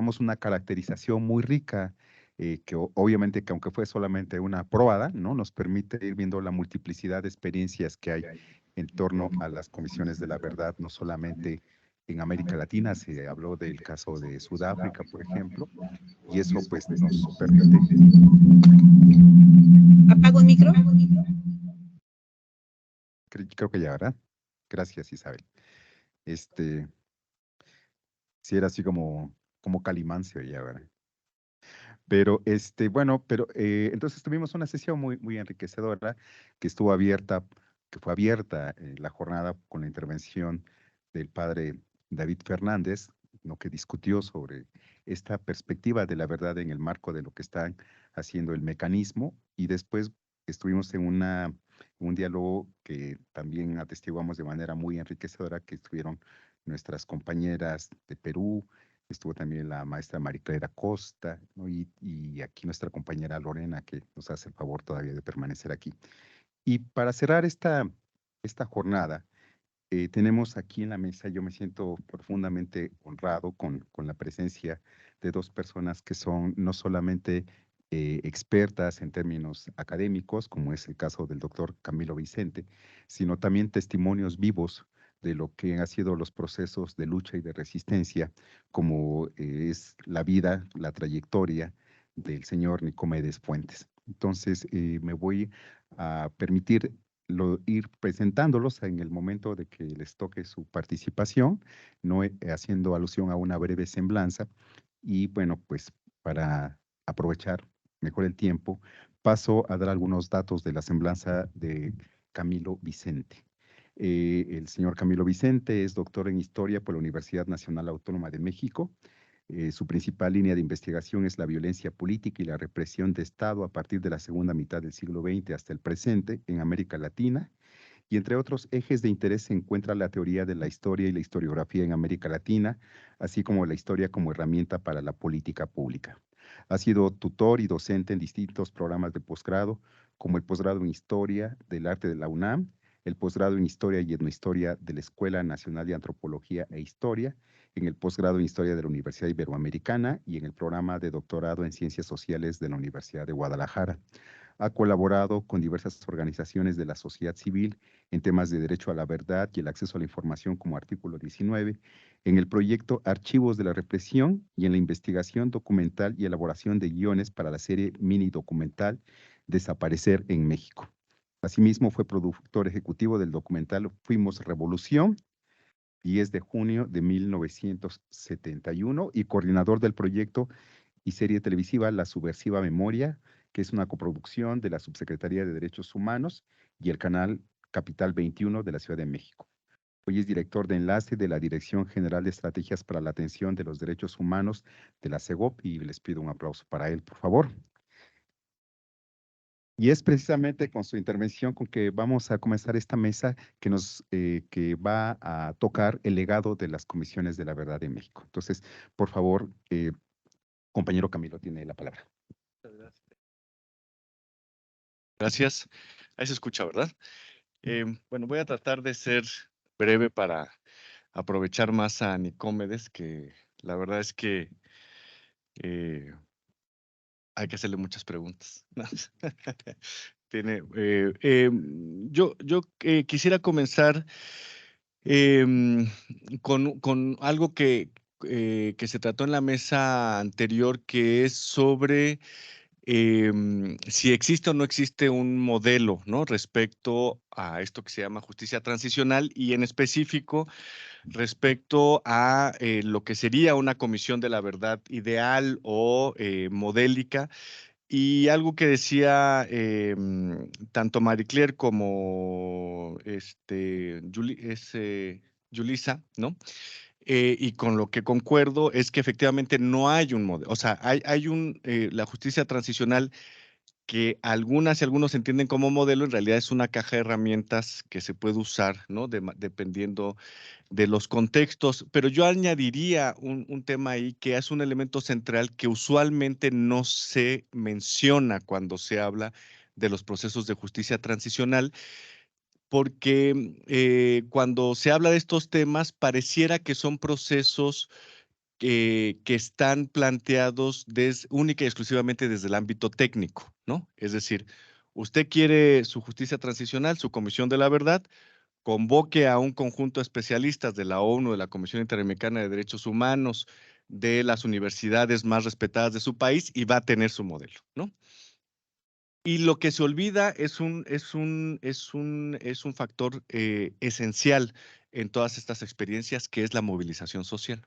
encontramos una caracterización muy rica, que obviamente que aunque fue solamente una probada, ¿no? Nos permite ir viendo la multiplicidad de experiencias que hay en torno a las comisiones de la verdad, no solamente en América Latina. Se habló del caso de Sudáfrica, por ejemplo, y eso pues nos permite. ¿Apago el micro? Creo que ya, ¿verdad? Gracias, Isabel. Sí era así como Calimán se oía, ¿verdad? Pero, bueno, pero entonces tuvimos una sesión muy enriquecedora que estuvo abierta, que fue abierta la jornada con la intervención del padre David Fernández, ¿no? Que discutió sobre esta perspectiva de la verdad en el marco de lo que están haciendo el mecanismo, y después estuvimos en un diálogo que también atestiguamos de manera muy enriquecedora, que estuvieron nuestras compañeras de Perú. Estuvo también la maestra Mariclera Costa, ¿no? Y aquí nuestra compañera Lorena, que nos hace el favor todavía de permanecer aquí. Y para cerrar esta jornada, tenemos aquí en la mesa, yo me siento profundamente honrado con la presencia de dos personas que son no solamente expertas en términos académicos, como es el caso del doctor Camilo Vicente, sino también testimonios vivos de lo que han sido los procesos de lucha y de resistencia, como es la vida, la trayectoria del señor Nicomedes Fuentes. Entonces, me voy a permitir ir presentándolos en el momento de que les toque su participación, no haciendo alusión a una breve semblanza. Y bueno, pues para aprovechar mejor el tiempo, paso a dar algunos datos de la semblanza de Camilo Vicente. El señor Camilo Vicente es doctor en Historia por la Universidad Nacional Autónoma de México. Su principal línea de investigación es la violencia política y la represión de Estado a partir de la segunda mitad del siglo XX hasta el presente en América Latina. Y entre otros ejes de interés se encuentra la teoría de la historia y la historiografía en América Latina, así como la historia como herramienta para la política pública. Ha sido tutor y docente en distintos programas de posgrado, como el posgrado en Historia del Arte de la UNAM, el posgrado en Historia y Etnohistoria de la Escuela Nacional de Antropología e Historia, en el posgrado en Historia de la Universidad Iberoamericana y en el programa de doctorado en Ciencias Sociales de la Universidad de Guadalajara. Ha colaborado con diversas organizaciones de la sociedad civil en temas de derecho a la verdad y el acceso a la información como artículo 19, en el proyecto Archivos de la Represión y en la investigación documental y elaboración de guiones para la serie mini documental Desaparecer en México. Asimismo, fue productor ejecutivo del documental Fuimos Revolución, 10 de junio de 1971, y coordinador del proyecto y serie televisiva La Subversiva Memoria, que es una coproducción de la Subsecretaría de Derechos Humanos y el canal Capital 21 de la Ciudad de México. Hoy es director de enlace de la Dirección General de Estrategias para la Atención de los Derechos Humanos de la CEGOP, y les pido un aplauso para él, por favor. Y es precisamente con su intervención con que vamos a comenzar esta mesa que va a tocar el legado de las comisiones de la verdad en México. Entonces, por favor, compañero Camilo, tiene la palabra. Gracias. Ahí se escucha, ¿verdad? Bueno, voy a tratar de ser breve para aprovechar más a Nicomedes, que la verdad es que hay que hacerle muchas preguntas. Yo quisiera comenzar con algo que se trató en la mesa anterior, que es sobre si existe o no existe un modelo, ¿no? Respecto a esto que se llama justicia transicional, y en específico respecto a lo que sería una comisión de la verdad ideal o modélica. Y algo que decía tanto Marie Claire como Yulisa, ¿no? Y con lo que concuerdo es que efectivamente no hay un modelo, o sea, la justicia transicional, que algunas y algunos entienden como modelo, en realidad es una caja de herramientas que se puede usar, ¿no? Dependiendo de los contextos, pero yo añadiría un tema ahí que es un elemento central que usualmente no se menciona cuando se habla de los procesos de justicia transicional, porque cuando se habla de estos temas pareciera que son procesos que están planteados única y exclusivamente desde el ámbito técnico, ¿no? Es decir, usted quiere su justicia transicional, su Comisión de la Verdad, convoque a un conjunto de especialistas de la ONU, de la Comisión Interamericana de Derechos Humanos, de las universidades más respetadas de su país y va a tener su modelo, ¿no? Y lo que se olvida es un factor esencial en todas estas experiencias, que es la movilización social,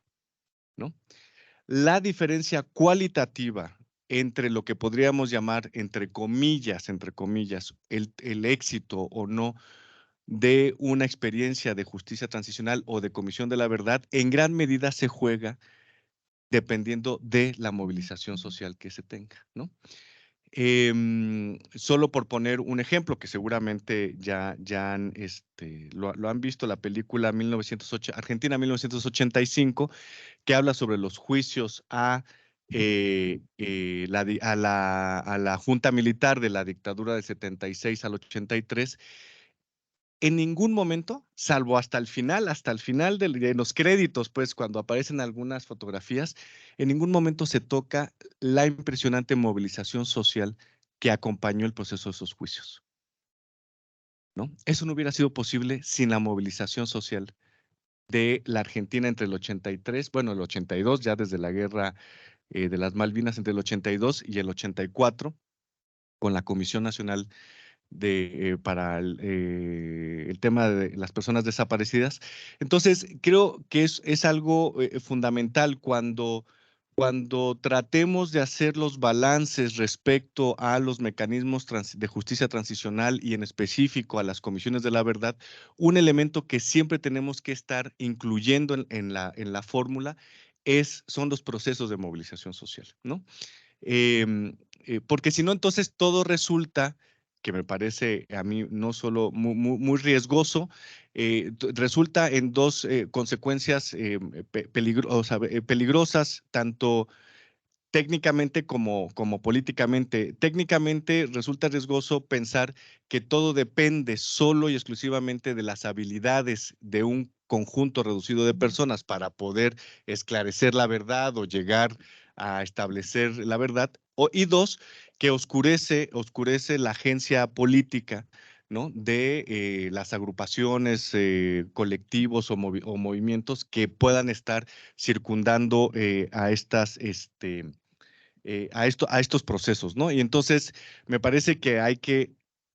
¿no? La diferencia cualitativa entre lo que podríamos llamar, entre comillas, el éxito o no de una experiencia de justicia transicional o de comisión de la verdad, en gran medida se juega dependiendo de la movilización social que se tenga, ¿no? Solo por poner un ejemplo que seguramente ya lo han visto, la película Argentina 1985, que habla sobre los juicios a la junta militar de la dictadura del 76 al 83. En ningún momento, salvo hasta el final de los créditos, pues cuando aparecen algunas fotografías, en ningún momento se toca la impresionante movilización social que acompañó el proceso de esos juicios, ¿no? Eso no hubiera sido posible sin la movilización social de la Argentina entre el 83, bueno, el 82, ya desde la guerra de las Malvinas, entre el 82 y el 84, con la Comisión Nacional para el tema de las personas desaparecidas. Entonces, creo que es algo fundamental cuando tratemos de hacer los balances respecto a los mecanismos de justicia transicional y en específico a las comisiones de la verdad. Un elemento que siempre tenemos que estar incluyendo en la fórmula son los procesos de movilización social, ¿no? Porque si no, entonces todo resulta, que me parece a mí no solo muy riesgoso, resulta en dos consecuencias peligrosas, tanto técnicamente como políticamente. Técnicamente resulta riesgoso pensar que todo depende solo y exclusivamente de las habilidades de un conjunto reducido de personas para poder esclarecer la verdad o llegar a establecer la verdad. Y dos, que oscurece la agencia política, ¿no? De las agrupaciones, colectivos o movimientos que puedan estar circundando a estos procesos, ¿no? Y entonces me parece que hay que,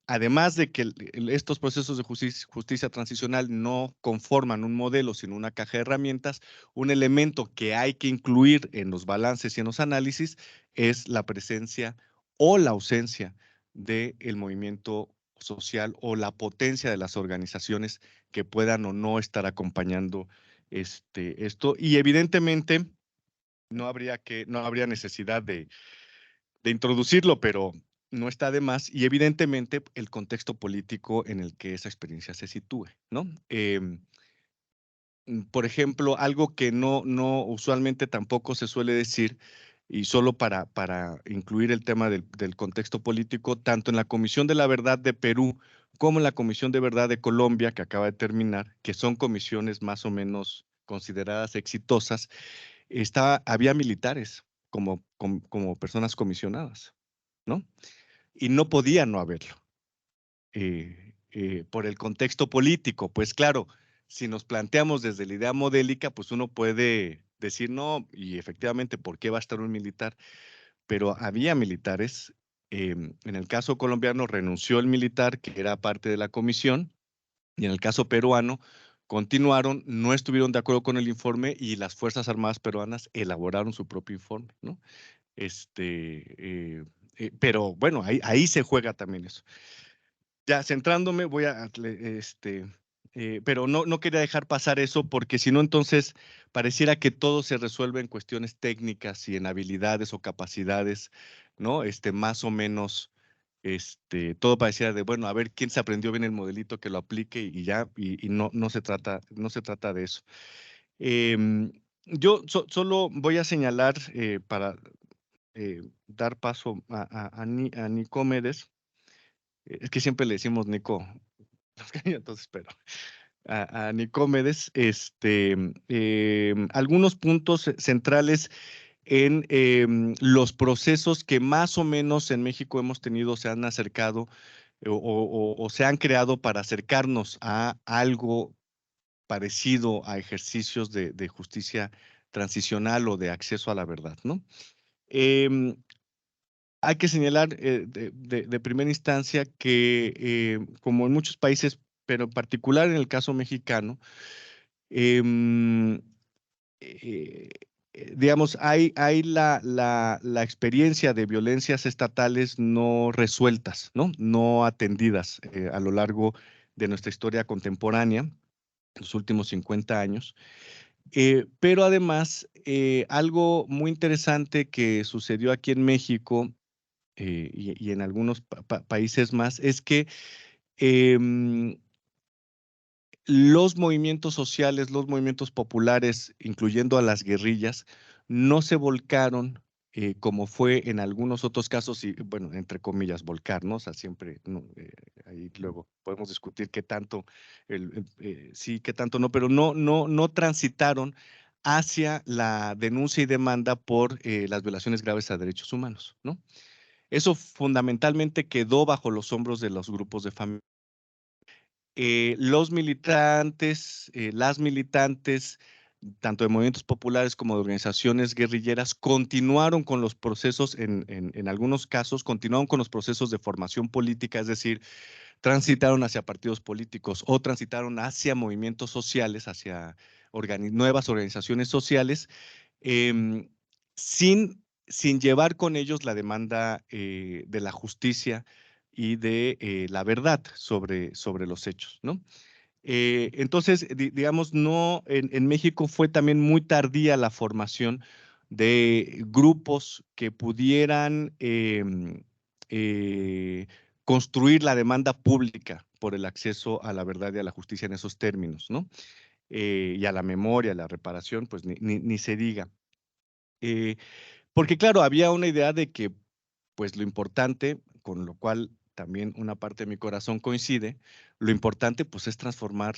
además de que estos procesos de justicia transicional no conforman un modelo, sino una caja de herramientas, un elemento que hay que incluir en los balances y en los análisis es la presencia o la ausencia del movimiento social o la potencia de las organizaciones que puedan o no estar acompañando esto. Y evidentemente no habría necesidad de introducirlo, pero no está de más. Y evidentemente el contexto político en el que esa experiencia se sitúe, ¿no? Por ejemplo, algo que no usualmente tampoco se suele decir, y solo para incluir el tema del contexto político, tanto en la Comisión de la Verdad de Perú como en la Comisión de Verdad de Colombia, que acaba de terminar, que son comisiones más o menos consideradas exitosas, había militares como personas comisionadas, ¿no? Y no podía no haberlo por el contexto político. Pues claro, si nos planteamos desde la idea modélica, pues uno puede decir no, y efectivamente, ¿por qué va a estar un militar? Pero había militares. En el caso colombiano renunció el militar que era parte de la comisión, y en el caso peruano continuaron, no estuvieron de acuerdo con el informe y las Fuerzas Armadas peruanas elaboraron su propio informe, ¿no? Pero bueno, ahí se juega también eso. Ya centrándome, pero no quería dejar pasar eso porque si no, entonces pareciera que todo se resuelve en cuestiones técnicas y en habilidades o capacidades, ¿no? Más o menos, todo pareciera de, bueno, a ver quién se aprendió bien el modelito que lo aplique y ya, y no se trata de eso. Yo solo voy a señalar para dar paso a Nicomedes. Es que siempre le decimos Nico, entonces, a Nicómedes, algunos puntos centrales en los procesos que más o menos en México hemos tenido, se han acercado o se han creado para acercarnos a algo parecido a ejercicios de justicia transicional o de acceso a la verdad, ¿no? Em, Hay que señalar de primera instancia que, como en muchos países, pero en particular en el caso mexicano, em, eh, digamos, hay la experiencia de violencias estatales no resueltas, ¿no? No atendidas a lo largo de nuestra historia contemporánea, los últimos 50 años. Pero además, algo muy interesante que sucedió aquí en México y en algunos países más es que em, los movimientos sociales, los movimientos populares, incluyendo a las guerrillas, no se volcaron como fue en algunos otros casos, y bueno, entre comillas, volcar, ¿no? O sea, siempre, no, ahí luego podemos discutir qué tanto, sí, qué tanto no, pero no transitaron hacia la denuncia y demanda por las violaciones graves a derechos humanos, ¿no? Eso fundamentalmente quedó bajo los hombros de los grupos de familia. Los militantes, las militantes, tanto de movimientos populares como de organizaciones guerrilleras, continuaron con los procesos, en algunos casos, continuaron con los procesos de formación política, es decir, transitaron hacia partidos políticos o transitaron hacia movimientos sociales, hacia nuevas organizaciones sociales, em, sin llevar con ellos la demanda de la justicia y de la verdad sobre los hechos, ¿no? Entonces, digamos, no, en México fue también muy tardía la formación de grupos que pudieran construir la demanda pública por el acceso a la verdad y a la justicia en esos términos, ¿no? Y a la memoria, a la reparación, pues ni se diga. Eh, Porque claro, había una idea de que, pues lo importante, con lo cual también una parte de mi corazón coincide, lo importante pues es transformar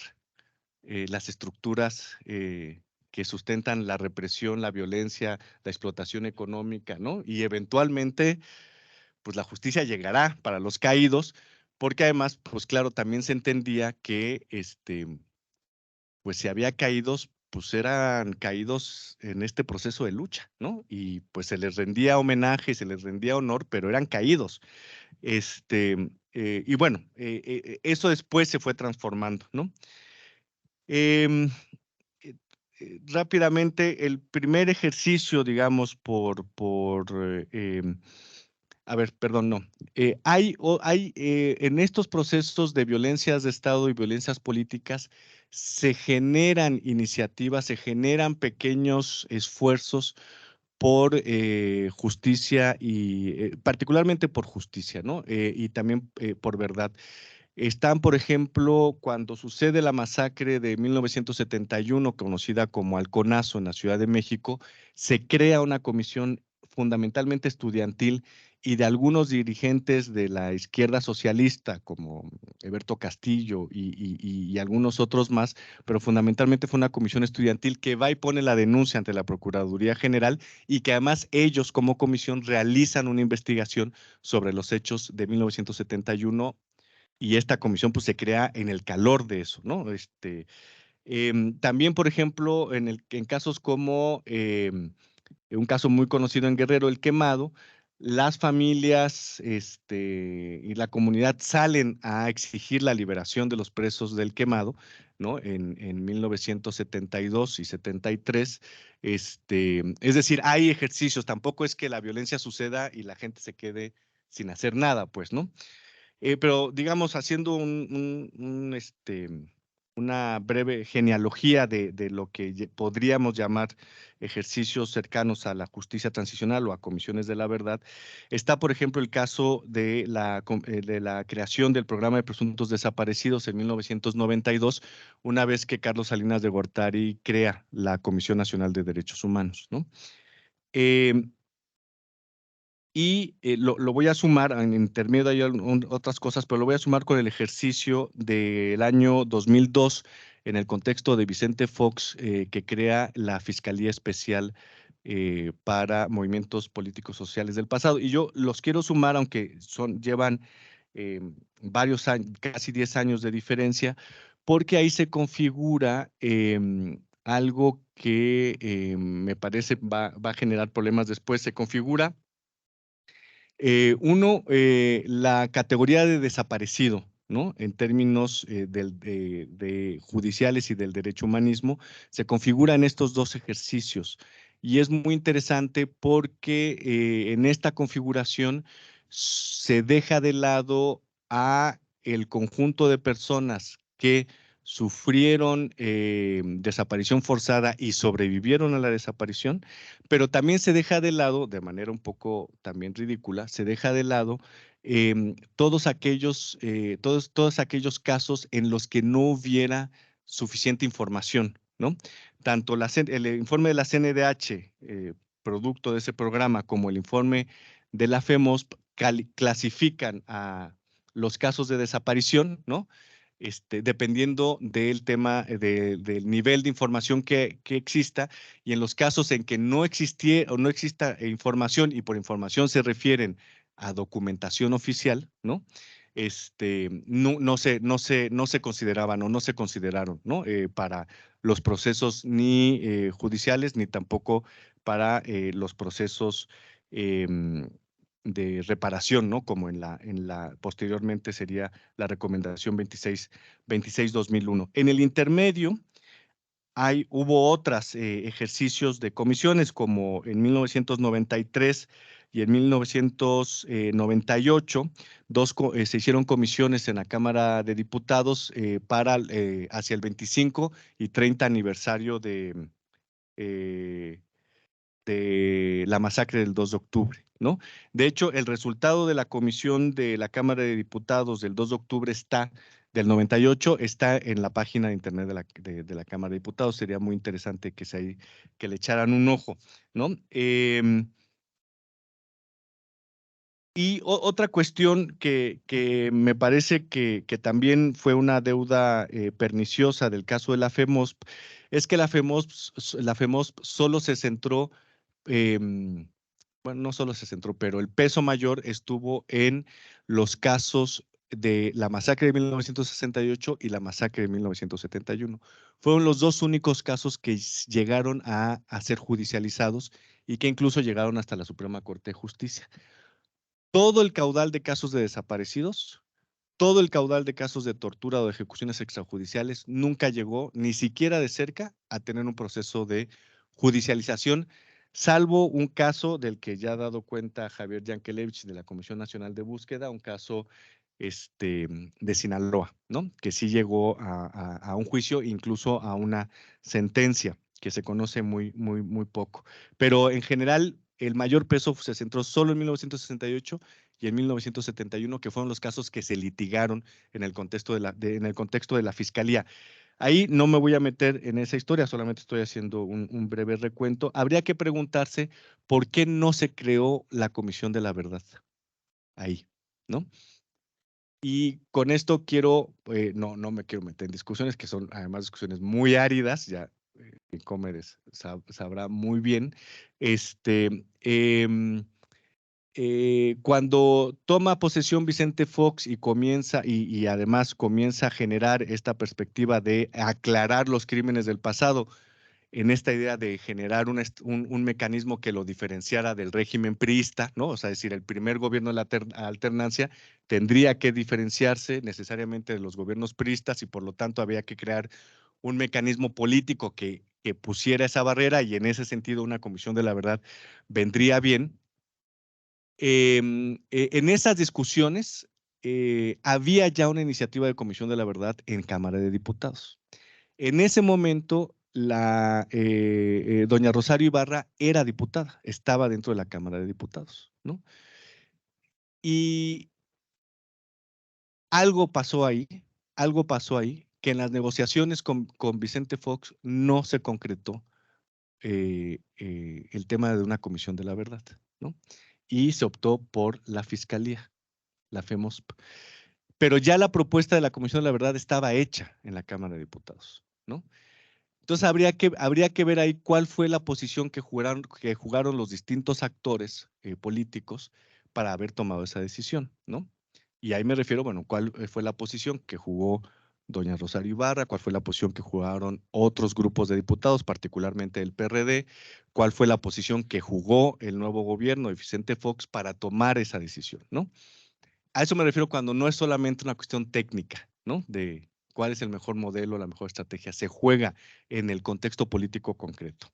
las estructuras que sustentan la represión, la violencia, la explotación económica, ¿no? Y eventualmente, pues la justicia llegará para los caídos, porque además, pues claro, también se entendía que, pues si había caídos, pues eran caídos en este proceso de lucha, ¿no? Y pues se les rendía homenaje, se les rendía honor, pero eran caídos. Y bueno, eso después se fue transformando, ¿no? Em, eh, Rápidamente, el primer ejercicio, digamos, a ver, perdón, no. Hay en estos procesos de violencias de Estado y violencias políticas, se generan iniciativas, se generan pequeños esfuerzos por justicia y particularmente por justicia, ¿no? Y también por verdad. Están, por ejemplo, cuando sucede la masacre de 1971, conocida como Halconazo en la Ciudad de México, se crea una comisión fundamentalmente estudiantil y de algunos dirigentes de la izquierda socialista, como Eberto Castillo y algunos otros más, pero fundamentalmente fue una comisión estudiantil que va y pone la denuncia ante la Procuraduría General y que además ellos como comisión realizan una investigación sobre los hechos de 1971 y esta comisión pues se crea en el calor de eso, ¿no? También, por ejemplo, en casos como un caso muy conocido en Guerrero, El Quemado, las familias y la comunidad salen a exigir la liberación de los presos del Quemado, ¿no? En 1972 y 73. Es decir, hay ejercicios, tampoco es que la violencia suceda y la gente se quede sin hacer nada, pues, ¿no? Pero digamos, haciendo una breve genealogía de lo que podríamos llamar ejercicios cercanos a la justicia transicional o a comisiones de la verdad, está, por ejemplo, el caso de la creación del programa de presuntos desaparecidos en 1992, una vez que Carlos Salinas de Gortari crea la Comisión Nacional de Derechos Humanos, ¿no? Em, y lo voy a sumar, en intermedio hay otras cosas, pero lo voy a sumar con el ejercicio del año 2002, en el contexto de Vicente Fox, que crea la Fiscalía Especial para Movimientos Políticos Sociales del pasado. Y yo los quiero sumar, aunque llevan varios años, casi 10 años de diferencia, porque ahí se configura algo que me parece va a generar problemas después. Se configura, la categoría de desaparecido, ¿no? En términos de judiciales y del derecho humanismo, se configura en estos dos ejercicios. Y es muy interesante porque en esta configuración se deja de lado a el conjunto de personas que sufrieron desaparición forzada y sobrevivieron a la desaparición, pero también se deja de lado, de manera un poco también ridícula, se deja de lado todos aquellos casos en los que no hubiera suficiente información, ¿no? Tanto el informe de la CNDH, producto de ese programa, como el informe de la FEMOSP clasifican a los casos de desaparición, ¿no? Dependiendo del tema, del nivel de información que exista, y en los casos en que no existiera o no exista información, y por información se refieren a documentación oficial, ¿no? No se consideraban o no se consideraron, ¿no? Para los procesos ni judiciales, ni tampoco para los procesos de reparación, ¿no? Como posteriormente sería la recomendación 26-2001. En el intermedio hubo otros ejercicios de comisiones, como en 1993 y en 1998, se hicieron comisiones en la Cámara de Diputados hacia el 25 y 30 aniversario eh, de la masacre del 2 de octubre, ¿no? De hecho, el resultado de la comisión de la Cámara de Diputados del 2 de octubre del 98, está en la página de internet de la Cámara de Diputados. Sería muy interesante que le echaran un ojo, ¿no? Y otra cuestión que me parece que también fue una deuda perniciosa del caso de la FEMOSP, es que la FEMOSP solo se centró, bueno, no solo se centró, pero el peso mayor estuvo en los casos de la masacre de 1968 y la masacre de 1971. Fueron los dos únicos casos que llegaron a ser judicializados y que incluso llegaron hasta la Suprema Corte de Justicia. Todo el caudal de casos de desaparecidos, todo el caudal de casos de tortura o de ejecuciones extrajudiciales nunca llegó ni siquiera de cerca a tener un proceso de judicialización, salvo un caso del que ya ha dado cuenta Javier Yankelevich de la Comisión Nacional de Búsqueda, un caso de Sinaloa, ¿no? Que sí llegó a un juicio, incluso a una sentencia, que se conoce muy, muy, muy poco. Pero en general, el mayor peso se centró solo en 1968 y en 1971, que fueron los casos que se litigaron en el contexto en el contexto de la Fiscalía. Ahí no me voy a meter en esa historia, solamente estoy haciendo un breve recuento. Habría que preguntarse por qué no se creó la Comisión de la Verdad ahí, ¿no? Y con esto no me quiero meter en discusiones que son además discusiones muy áridas, ya Comedes sabrá muy bien. Cuando toma posesión Vicente Fox y además comienza a generar esta perspectiva de aclarar los crímenes del pasado, en esta idea de generar un mecanismo que lo diferenciara del régimen priista, ¿no? O sea, es decir, el primer gobierno de la alternancia tendría que diferenciarse necesariamente de los gobiernos priistas, y por lo tanto había que crear un mecanismo político que pusiera esa barrera, y en ese sentido una comisión de la verdad vendría bien. En esas discusiones había ya una iniciativa de comisión de la verdad en Cámara de Diputados. En ese momento, doña Rosario Ibarra era diputada, estaba dentro de la Cámara de Diputados, ¿no? Y algo pasó ahí, que en las negociaciones con Vicente Fox no se concretó el tema de una comisión de la verdad, ¿no? Y se optó por la Fiscalía, la FEMOSP. Pero ya la propuesta de la Comisión de la Verdad estaba hecha en la Cámara de Diputados. ¿no? Entonces habría que ver ahí cuál fue la posición que jugaron los distintos actores políticos para haber tomado esa decisión, ¿no? Y ahí me refiero, bueno, cuál fue la posición que jugó doña Rosario Ibarra, cuál fue la posición que jugaron otros grupos de diputados, particularmente el PRD, cuál fue la posición que jugó el nuevo gobierno de Vicente Fox para tomar esa decisión, ¿no? A eso me refiero cuando no es solamente una cuestión técnica, ¿no? De cuál es el mejor modelo, la mejor estrategia. Se juega en el contexto político concreto.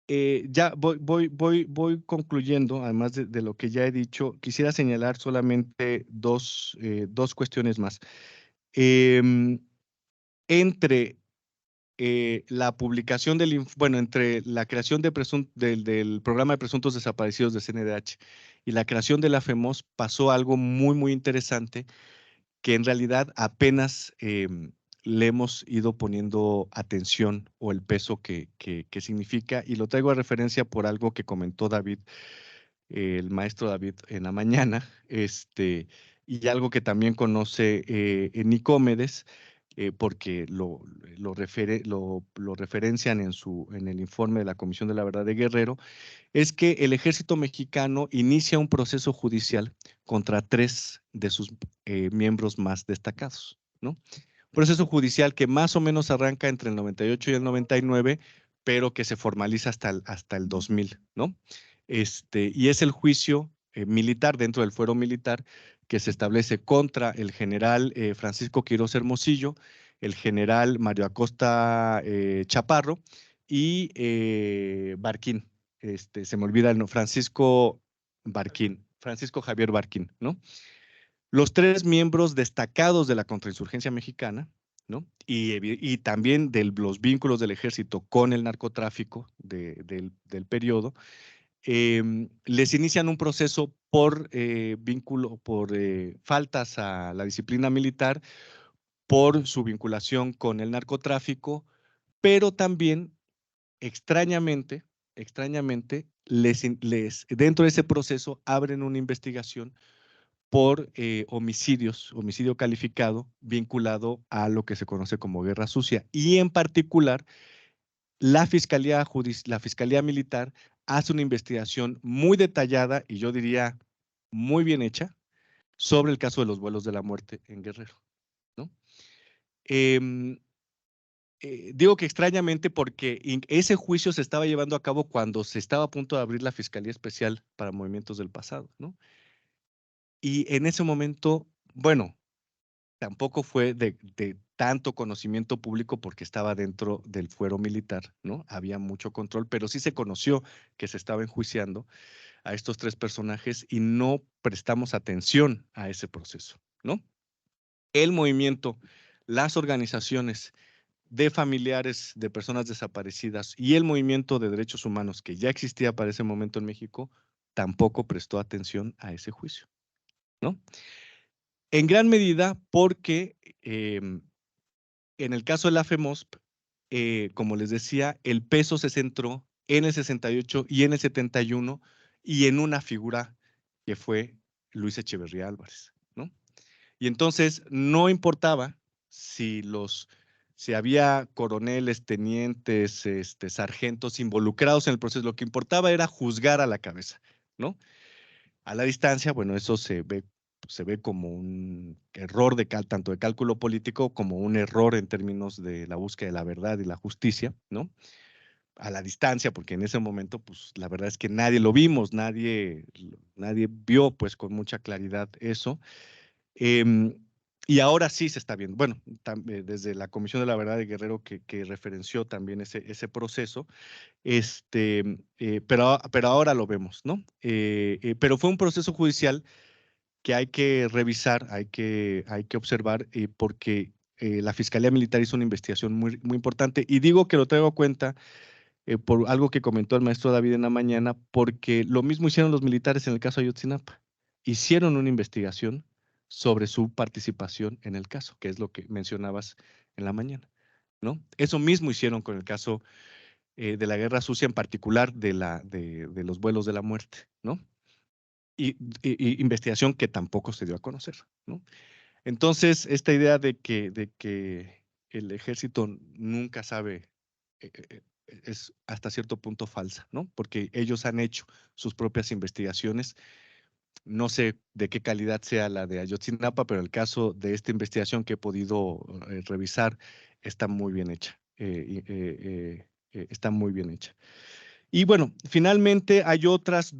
Ya voy concluyendo, además de lo que ya he dicho, quisiera señalar solamente dos cuestiones más. Entre la publicación entre la creación del programa de presuntos desaparecidos de CNDH y la creación de la FEMOS pasó algo muy interesante que en realidad apenas le hemos ido poniendo atención o el peso que significa, y lo traigo a referencia por algo que comentó David, el maestro David en la mañana, y algo que también conoce Nicómedes, porque lo referencian en el informe de la Comisión de la Verdad de Guerrero, es que el ejército mexicano inicia un proceso judicial contra 3 de sus miembros más destacados, ¿no? Un proceso judicial que más o menos arranca entre el 98 y el 99, pero que se formaliza hasta el 2000, ¿no? Y es el juicio militar dentro del fuero militar que se establece contra el general Francisco Quirós Hermosillo, el general Mario Acosta Chaparro y Barquín, se me olvida el nombre, Francisco Javier Barquín, ¿no? Los 3 miembros destacados de la contrainsurgencia mexicana, ¿no? Y también de los vínculos del ejército con el narcotráfico del periodo, les inician un proceso por faltas a la disciplina militar, por su vinculación con el narcotráfico, pero también extrañamente, dentro de ese proceso abren una investigación por homicidio calificado vinculado a lo que se conoce como guerra sucia. Y en particular, la Fiscalía Militar hace una investigación muy detallada y yo diría muy bien hecha sobre el caso de los vuelos de la muerte en Guerrero, ¿no? Digo que extrañamente porque ese juicio se estaba llevando a cabo cuando se estaba a punto de abrir la Fiscalía Especial para Movimientos del Pasado, ¿no? Y en ese momento, bueno, tampoco fue de tanto conocimiento público porque estaba dentro del fuero militar, ¿no? Había mucho control, pero sí se conoció que se estaba enjuiciando a estos 3 personajes y no prestamos atención a ese proceso, ¿no? El movimiento, las organizaciones de familiares de personas desaparecidas y el movimiento de derechos humanos que ya existía para ese momento en México, tampoco prestó atención a ese juicio, ¿no? En gran medida porque en el caso de la FEMOSP, como les decía, el peso se centró en el 68 y en el 71 y en una figura que fue Luis Echeverría Álvarez, ¿no? Y entonces no importaba si había coroneles, tenientes, sargentos involucrados en el proceso, lo que importaba era juzgar a la cabeza, ¿no? A la distancia, bueno, eso se ve como un error tanto de cálculo político como un error en términos de la búsqueda de la verdad y la justicia, ¿no? A la distancia, porque en ese momento, pues la verdad es que nadie lo vimos, nadie vio pues con mucha claridad eso. Y ahora sí se está viendo. Bueno, desde la Comisión de la Verdad de Guerrero que referenció también ese proceso, pero ahora lo vemos, ¿no? Pero fue un proceso judicial que hay que revisar, hay que observar, porque la Fiscalía Militar hizo una investigación muy importante. Y digo que lo traigo a cuenta por algo que comentó el maestro David en la mañana, porque lo mismo hicieron los militares en el caso Ayotzinapa. Hicieron una investigación sobre su participación en el caso, que es lo que mencionabas en la mañana, ¿no? Eso mismo hicieron con el caso de la guerra sucia, en particular de los vuelos de la muerte, ¿no? Y investigación que tampoco se dio a conocer, ¿no? Entonces, esta idea de que el ejército nunca sabe es hasta cierto punto falsa, ¿no? Porque ellos han hecho sus propias investigaciones. No sé de qué calidad sea la de Ayotzinapa, pero el caso de esta investigación que he podido revisar está muy bien hecha. Está muy bien hecha. Y bueno, finalmente hay otras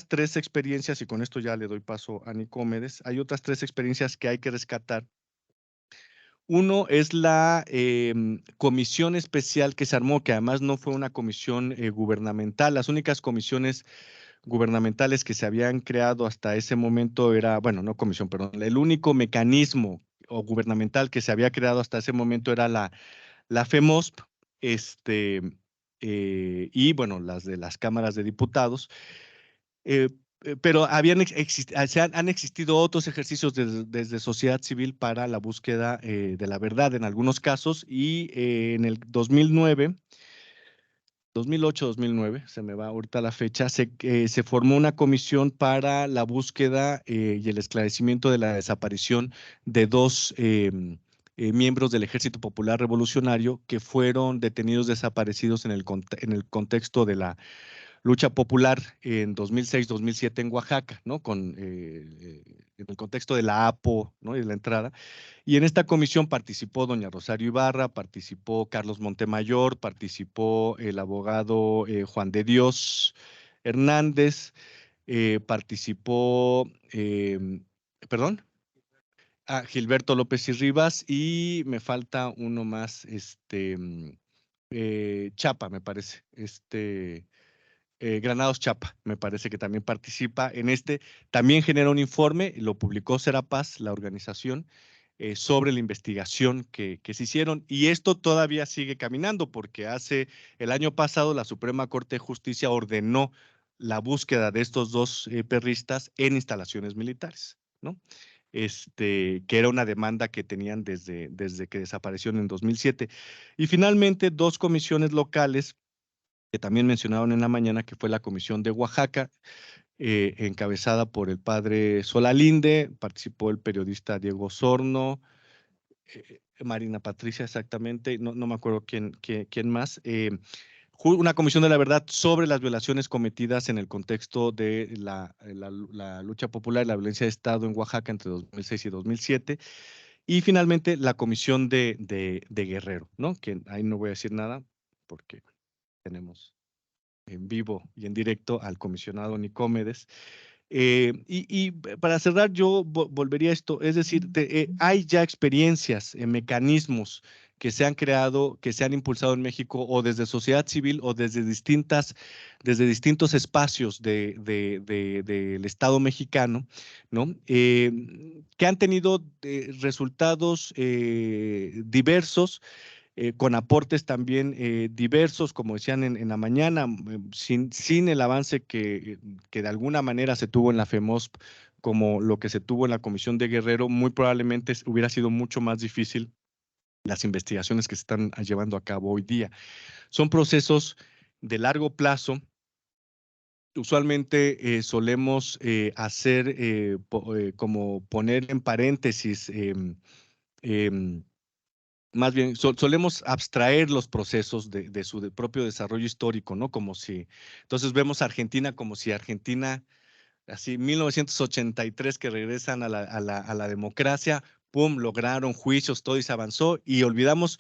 tres experiencias, y con esto ya le doy paso a Nicómedes, hay otras tres experiencias que hay que rescatar. Uno es la comisión especial que se armó, que además no fue una comisión gubernamental. Las únicas comisiones gubernamentales que se habían creado hasta ese momento era, bueno, no comisión, perdón, el único mecanismo o gubernamental que se había creado hasta ese momento era la FEMOSP, este, y bueno, las de las cámaras de diputados. Eh, pero han existido otros ejercicios desde sociedad civil para la búsqueda de la verdad en algunos casos, y en el 2008-2009, se me va ahorita la fecha, se formó una comisión para la búsqueda y el esclarecimiento de la desaparición de dos miembros del Ejército Popular Revolucionario que fueron detenidos desaparecidos en el contexto de la lucha popular en 2006-2007 en Oaxaca, ¿no? En el contexto de la APO, ¿no? Y de la entrada. Y en esta comisión participó doña Rosario Ibarra, participó Carlos Montemayor, participó el abogado Juan de Dios Hernández, participó, perdón, Gilberto López y Rivas, y me falta uno más, Chapa, me parece, Granados Chapa, me parece que también participa en este. También genera un informe, lo publicó Serapaz, la organización, sobre la investigación que se hicieron. Y esto todavía sigue caminando porque el año pasado la Suprema Corte de Justicia ordenó la búsqueda de estos dos perristas en instalaciones militares, ¿no? Que era una demanda que tenían desde que desaparecieron en 2007. Y finalmente, dos comisiones locales que también mencionaron en la mañana, que fue la Comisión de Oaxaca, encabezada por el padre Solalinde, participó el periodista Diego Sorno, Marina Patricia exactamente, no me acuerdo quién más, una comisión de la verdad sobre las violaciones cometidas en el contexto de la lucha popular y la violencia de Estado en Oaxaca entre 2006 y 2007, y finalmente la comisión de Guerrero, ¿no? Que ahí no voy a decir nada porque tenemos en vivo y en directo al comisionado Nicómedes. Y para cerrar, yo volvería a esto, es decir, hay ya experiencias, mecanismos que se han creado, que se han impulsado en México o desde sociedad civil o desde distintos espacios del Estado mexicano, ¿no? Que han tenido resultados diversos, con aportes también diversos, como decían en la mañana, sin el avance que de alguna manera se tuvo en la FEMOSP, como lo que se tuvo en la Comisión de Guerrero, muy probablemente hubiera sido mucho más difícil las investigaciones que se están llevando a cabo hoy día. Son procesos de largo plazo. Usualmente solemos hacer como poner en paréntesis más bien, solemos abstraer los procesos de su propio desarrollo histórico, ¿no? Entonces vemos a Argentina como si Argentina, así, 1983 que regresan a la democracia, pum, lograron juicios, todo y se avanzó, y olvidamos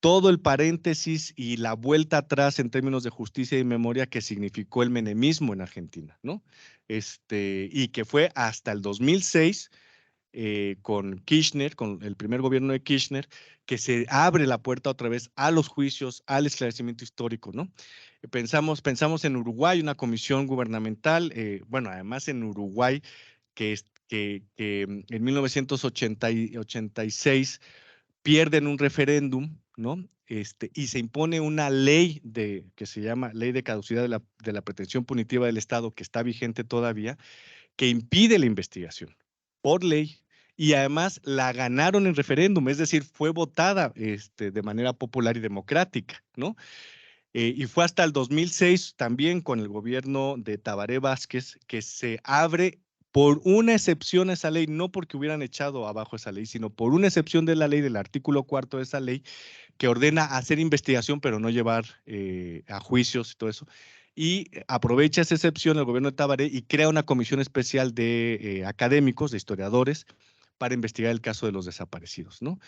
todo el paréntesis y la vuelta atrás en términos de justicia y memoria que significó el menemismo en Argentina, ¿no? Y que fue hasta el 2006 con Kirchner, con el primer gobierno de Kirchner, que se abre la puerta otra vez a los juicios, al esclarecimiento histórico, ¿no? Pensamos en Uruguay, una comisión gubernamental, bueno, además en Uruguay, que en 1986 pierden un referéndum, ¿no? Y se impone una ley que se llama Ley de Caducidad de la Pretensión Punitiva del Estado, que está vigente todavía, que impide la investigación por ley, y además la ganaron en referéndum, es decir, fue votada de manera popular y democrática, ¿no? Y fue hasta el 2006 también con el gobierno de Tabaré Vázquez que se abre por una excepción a esa ley, no porque hubieran echado abajo esa ley, sino por una excepción de la ley, del artículo 4 de esa ley, que ordena hacer investigación, pero no llevar a juicios y todo eso. Y aprovecha esa excepción el gobierno de Tabaré y crea una comisión especial de académicos, de historiadores, para investigar el caso de los desaparecidos, ¿no?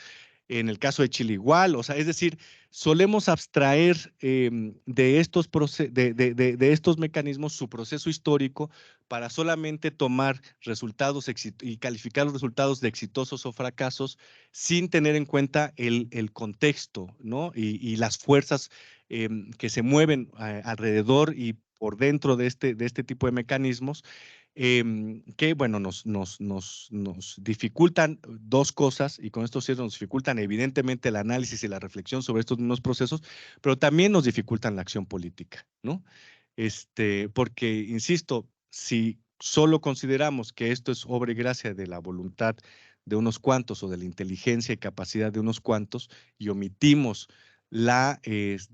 En el caso de Chile igual, o sea, es decir, solemos abstraer de estos mecanismos su proceso histórico para solamente tomar resultados y calificar los resultados de exitosos o fracasos sin tener en cuenta el contexto, ¿no? Y las fuerzas que se mueven alrededor y por dentro de este tipo de mecanismos que, bueno, nos dificultan dos cosas, y con esto cierro, nos dificultan evidentemente el análisis y la reflexión sobre estos mismos procesos, pero también nos dificultan la acción política, ¿no? Porque, insisto, si solo consideramos que esto es obra y gracia de la voluntad de unos cuantos o de la inteligencia y capacidad de unos cuantos y omitimos las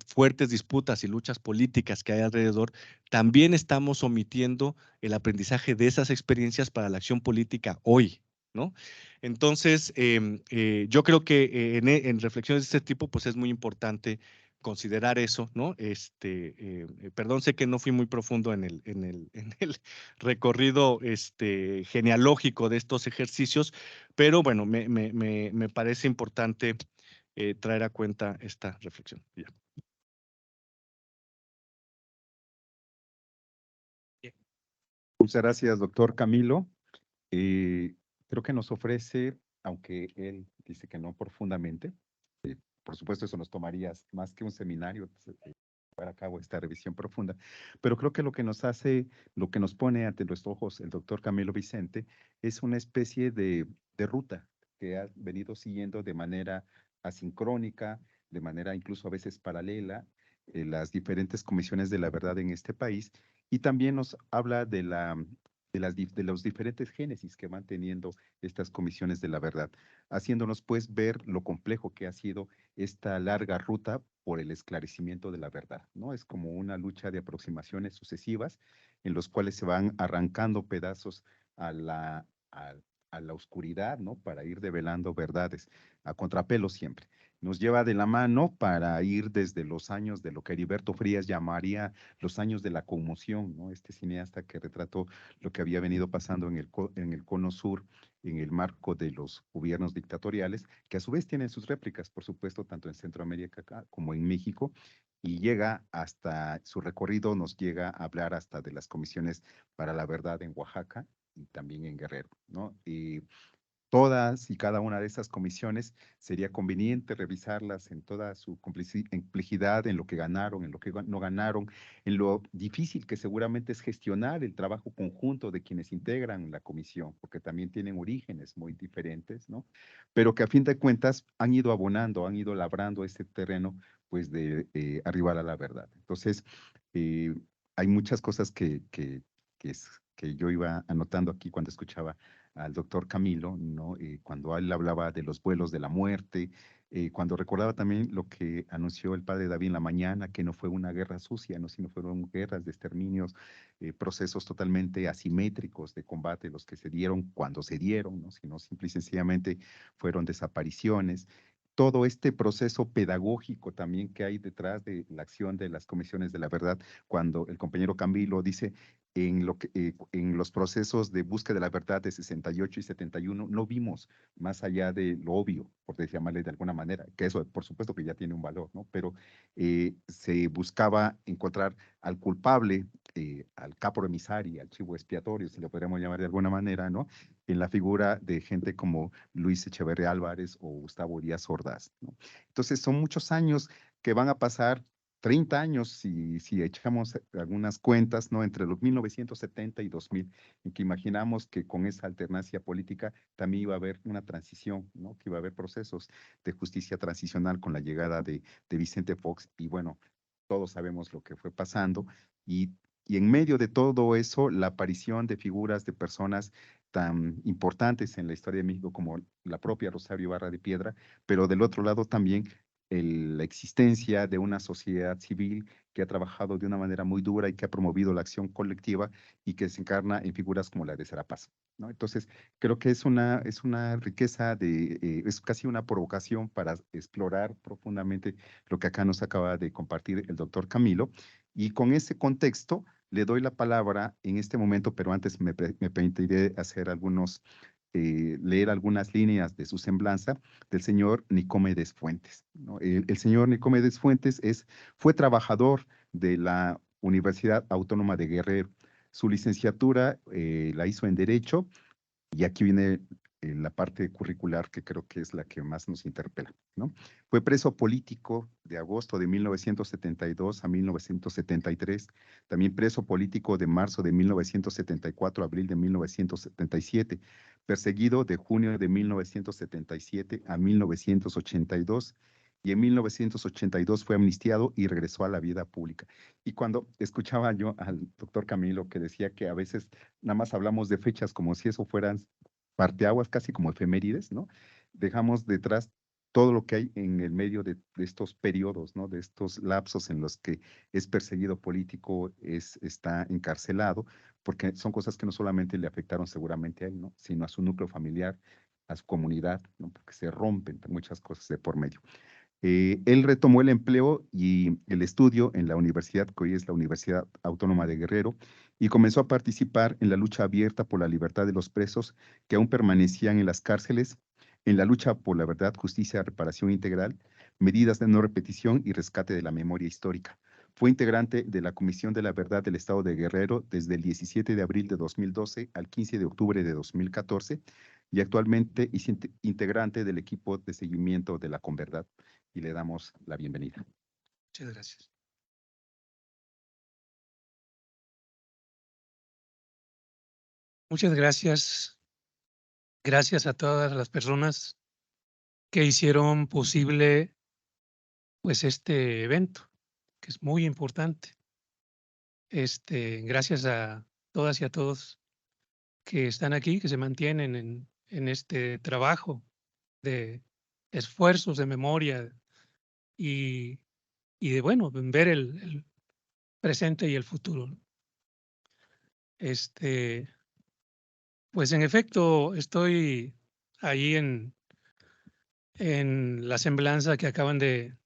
fuertes disputas y luchas políticas que hay alrededor, también estamos omitiendo el aprendizaje de esas experiencias para la acción política hoy, ¿no? Entonces, yo creo que en reflexiones de este tipo, pues es muy importante considerar eso, ¿no? Perdón, sé que no fui muy profundo en el recorrido genealógico de estos ejercicios, pero bueno, me parece importante traer a cuenta esta reflexión. Ya. Muchas gracias, doctor Camilo. Eh, Creo que nos ofrece, aunque él dice que no profundamente, por supuesto eso nos tomaría más que un seminario llevar a cabo esta revisión profunda, pero creo que lo que nos hace, lo que nos pone ante nuestros ojos el doctor Camilo Vicente es una especie de ruta que ha venido siguiendo de manera asincrónica, de manera incluso a veces paralela, las diferentes comisiones de la verdad en este país, y también nos habla de los diferentes génesis que van teniendo estas comisiones de la verdad, haciéndonos pues ver lo complejo que ha sido esta larga ruta por el esclarecimiento de la verdad, ¿no? Es como una lucha de aproximaciones sucesivas en los cuales se van arrancando pedazos a a la oscuridad, ¿no? Para ir develando verdades, a contrapelo siempre. Nos lleva de la mano para ir desde los años de lo que Heriberto Frías llamaría los años de la conmoción, ¿no? Este cineasta que retrató lo que había venido pasando en el cono sur en el marco de los gobiernos dictatoriales, que a su vez tienen sus réplicas, por supuesto, tanto en Centroamérica como en México, y llega hasta su recorrido, nos llega a hablar hasta de las comisiones para la verdad en Oaxaca y también en Guerrero, ¿no? Y todas y cada una de esas comisiones sería conveniente revisarlas en toda su complejidad, en lo que ganaron, en lo que no ganaron, en lo difícil que seguramente es gestionar el trabajo conjunto de quienes integran la comisión, porque también tienen orígenes muy diferentes, ¿no? Pero que a fin de cuentas han ido abonando, han ido labrando ese terreno, pues de arribar a la verdad. Entonces, eh, hay muchas cosas que yo iba anotando aquí cuando escuchaba al doctor Camilo, ¿no? Cuando él hablaba de los vuelos de la muerte, cuando recordaba también lo que anunció el padre David en la mañana, que no fue una guerra sucia, ¿no? Sino fueron guerras de exterminios, procesos totalmente asimétricos de combate, los que se dieron cuando se dieron, ¿no? Sino simple y sencillamente fueron desapariciones. Todo este proceso pedagógico también que hay detrás de la acción de las comisiones de la verdad, cuando el compañero Camilo dice, en los procesos de búsqueda de la verdad de 68 y 71 no vimos más allá de lo obvio, por llamarle de alguna manera, que eso por supuesto que ya tiene un valor, ¿no? Pero se buscaba encontrar al culpable, al capo emisario, al chivo expiatorio, si lo podríamos llamar de alguna manera, ¿no? En la figura de gente como Luis Echeverría Álvarez o Gustavo Díaz Ordaz, ¿no? Entonces son muchos años que van a pasar 30 años, si echamos algunas cuentas, ¿no? Entre los 1970 y 2000, en que imaginamos que con esa alternancia política también iba a haber una transición, ¿no? Que iba a haber procesos de justicia transicional con la llegada de Vicente Fox, y bueno, todos sabemos lo que fue pasando, y en medio de todo eso, la aparición de figuras de personas tan importantes en la historia de México como la propia Rosario Ibarra de Piedra, pero del otro lado también la existencia de una sociedad civil que ha trabajado de una manera muy dura y que ha promovido la acción colectiva y que se encarna en figuras como la de Serapaz, ¿no? Entonces, creo que es una riqueza es casi una provocación para explorar profundamente lo que acá nos acaba de compartir el doctor Camilo. Y con ese contexto, le doy la palabra en este momento, pero antes me permitiré hacer leer algunas líneas de su semblanza del señor Nicomedes Fuentes, ¿no? El señor Nicomedes Fuentes fue trabajador de la Universidad Autónoma de Guerrero. Su licenciatura la hizo en Derecho y aquí viene la parte curricular que creo que es la que más nos interpela, ¿no? Fue preso político de agosto de 1972 a 1973, también preso político de marzo de 1974 a abril de 1977, perseguido de junio de 1977 a 1982 y en 1982 fue amnistiado y regresó a la vida pública. Y cuando escuchaba yo al doctor Camilo que decía que a veces nada más hablamos de fechas como si eso fueran parteaguas, casi como efemérides, ¿no? Dejamos detrás todo lo que hay en el medio de estos periodos, ¿no? De estos lapsos en los que es perseguido político, está encarcelado, porque son cosas que no solamente le afectaron seguramente a él, ¿no? Sino a su núcleo familiar, a su comunidad, ¿no? Porque se rompen muchas cosas de por medio. Él retomó el empleo y el estudio en la universidad, que hoy es la Universidad Autónoma de Guerrero, y comenzó a participar en la lucha abierta por la libertad de los presos que aún permanecían en las cárceles, en la lucha por la verdad, justicia, reparación integral, medidas de no repetición y rescate de la memoria histórica. Fue integrante de la Comisión de la Verdad del Estado de Guerrero desde el 17 de abril de 2012 al 15 de octubre de 2014 y actualmente es integrante del equipo de seguimiento de la Converdad y le damos la bienvenida. Muchas gracias. Muchas gracias. Gracias a todas las personas que hicieron posible pues este evento, que es muy importante. Gracias a todas y a todos que están aquí, que se mantienen en este trabajo de esfuerzos de memoria y, y de, bueno, ver el presente y el futuro. Pues en efecto, estoy ahí en la semblanza que acaban de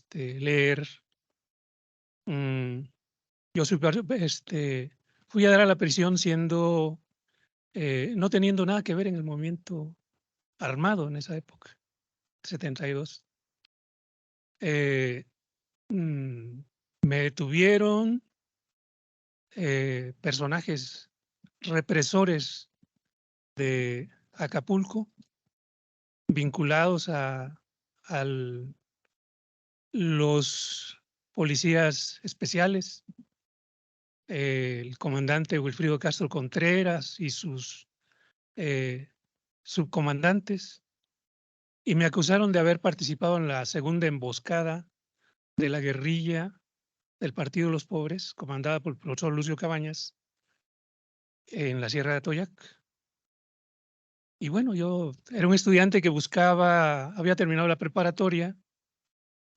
leer. Yo fui a dar a la prisión siendo, no teniendo nada que ver en el movimiento armado en esa época, 72. Me detuvieron personajes represores de Acapulco vinculados a los policías especiales, el comandante Wilfrido Castro Contreras y sus subcomandantes, y me acusaron de haber participado en la segunda emboscada de la guerrilla del Partido de los Pobres, comandada por el profesor Lucio Cabañas, en la Sierra de Atoyac. Y bueno, yo era un estudiante que había terminado la preparatoria,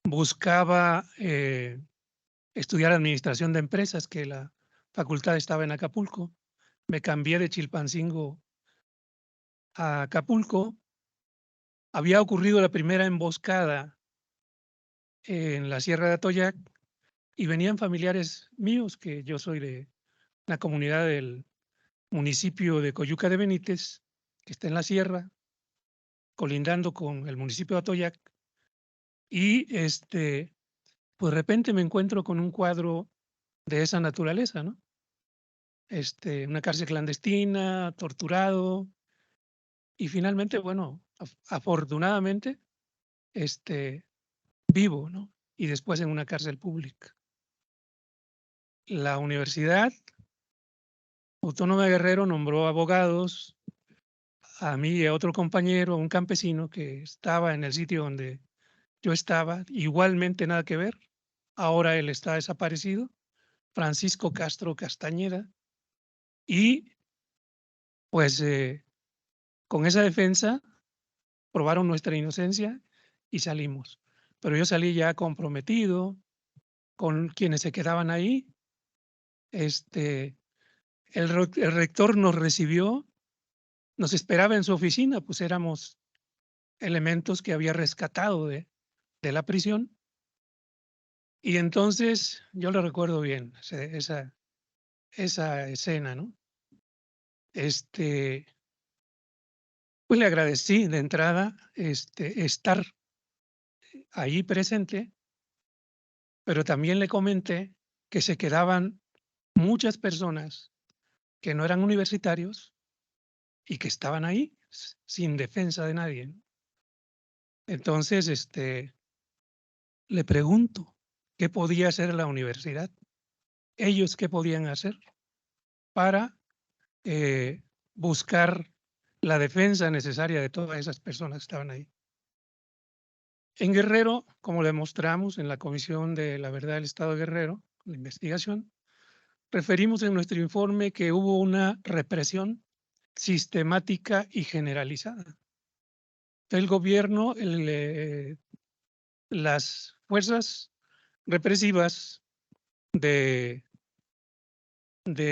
buscaba estudiar administración de empresas, que la facultad estaba en Acapulco. Me cambié de Chilpancingo a Acapulco. Había ocurrido la primera emboscada en la Sierra de Atoyac y venían familiares míos, que yo soy de la comunidad del municipio de Coyuca de Benítez, que está en la sierra, colindando con el municipio de Atoyac. Y pues de repente me encuentro con un cuadro de esa naturaleza, ¿no? Una cárcel clandestina, torturado, y finalmente, bueno, afortunadamente, vivo, ¿no? Y después en una cárcel pública. La Universidad Autónoma de Guerrero nombró abogados a mí y a otro compañero, un campesino que estaba en el sitio donde yo estaba, igualmente nada que ver. Ahora él está desaparecido, Francisco Castro Castañeda, y pues con esa defensa probaron nuestra inocencia y salimos. pero yo salí ya comprometido con quienes se quedaban ahí. El rector nos recibió, nos esperaba en su oficina, pues éramos elementos que había rescatado de la prisión. Y entonces yo lo recuerdo bien, esa escena, ¿no? Pues le agradecí de entrada estar ahí presente, pero también le comenté que se quedaban muchas personas que no eran universitarios y que estaban ahí sin defensa de nadie, ¿no? Entonces, le pregunto, ¿qué podía hacer la universidad? ¿Ellos qué podían hacer para buscar la defensa necesaria de todas esas personas que estaban ahí? En Guerrero, como demostramos en la Comisión de la Verdad del Estado de Guerrero, la investigación, referimos en nuestro informe que hubo una represión sistemática y generalizada. El gobierno, las fuerzas represivas de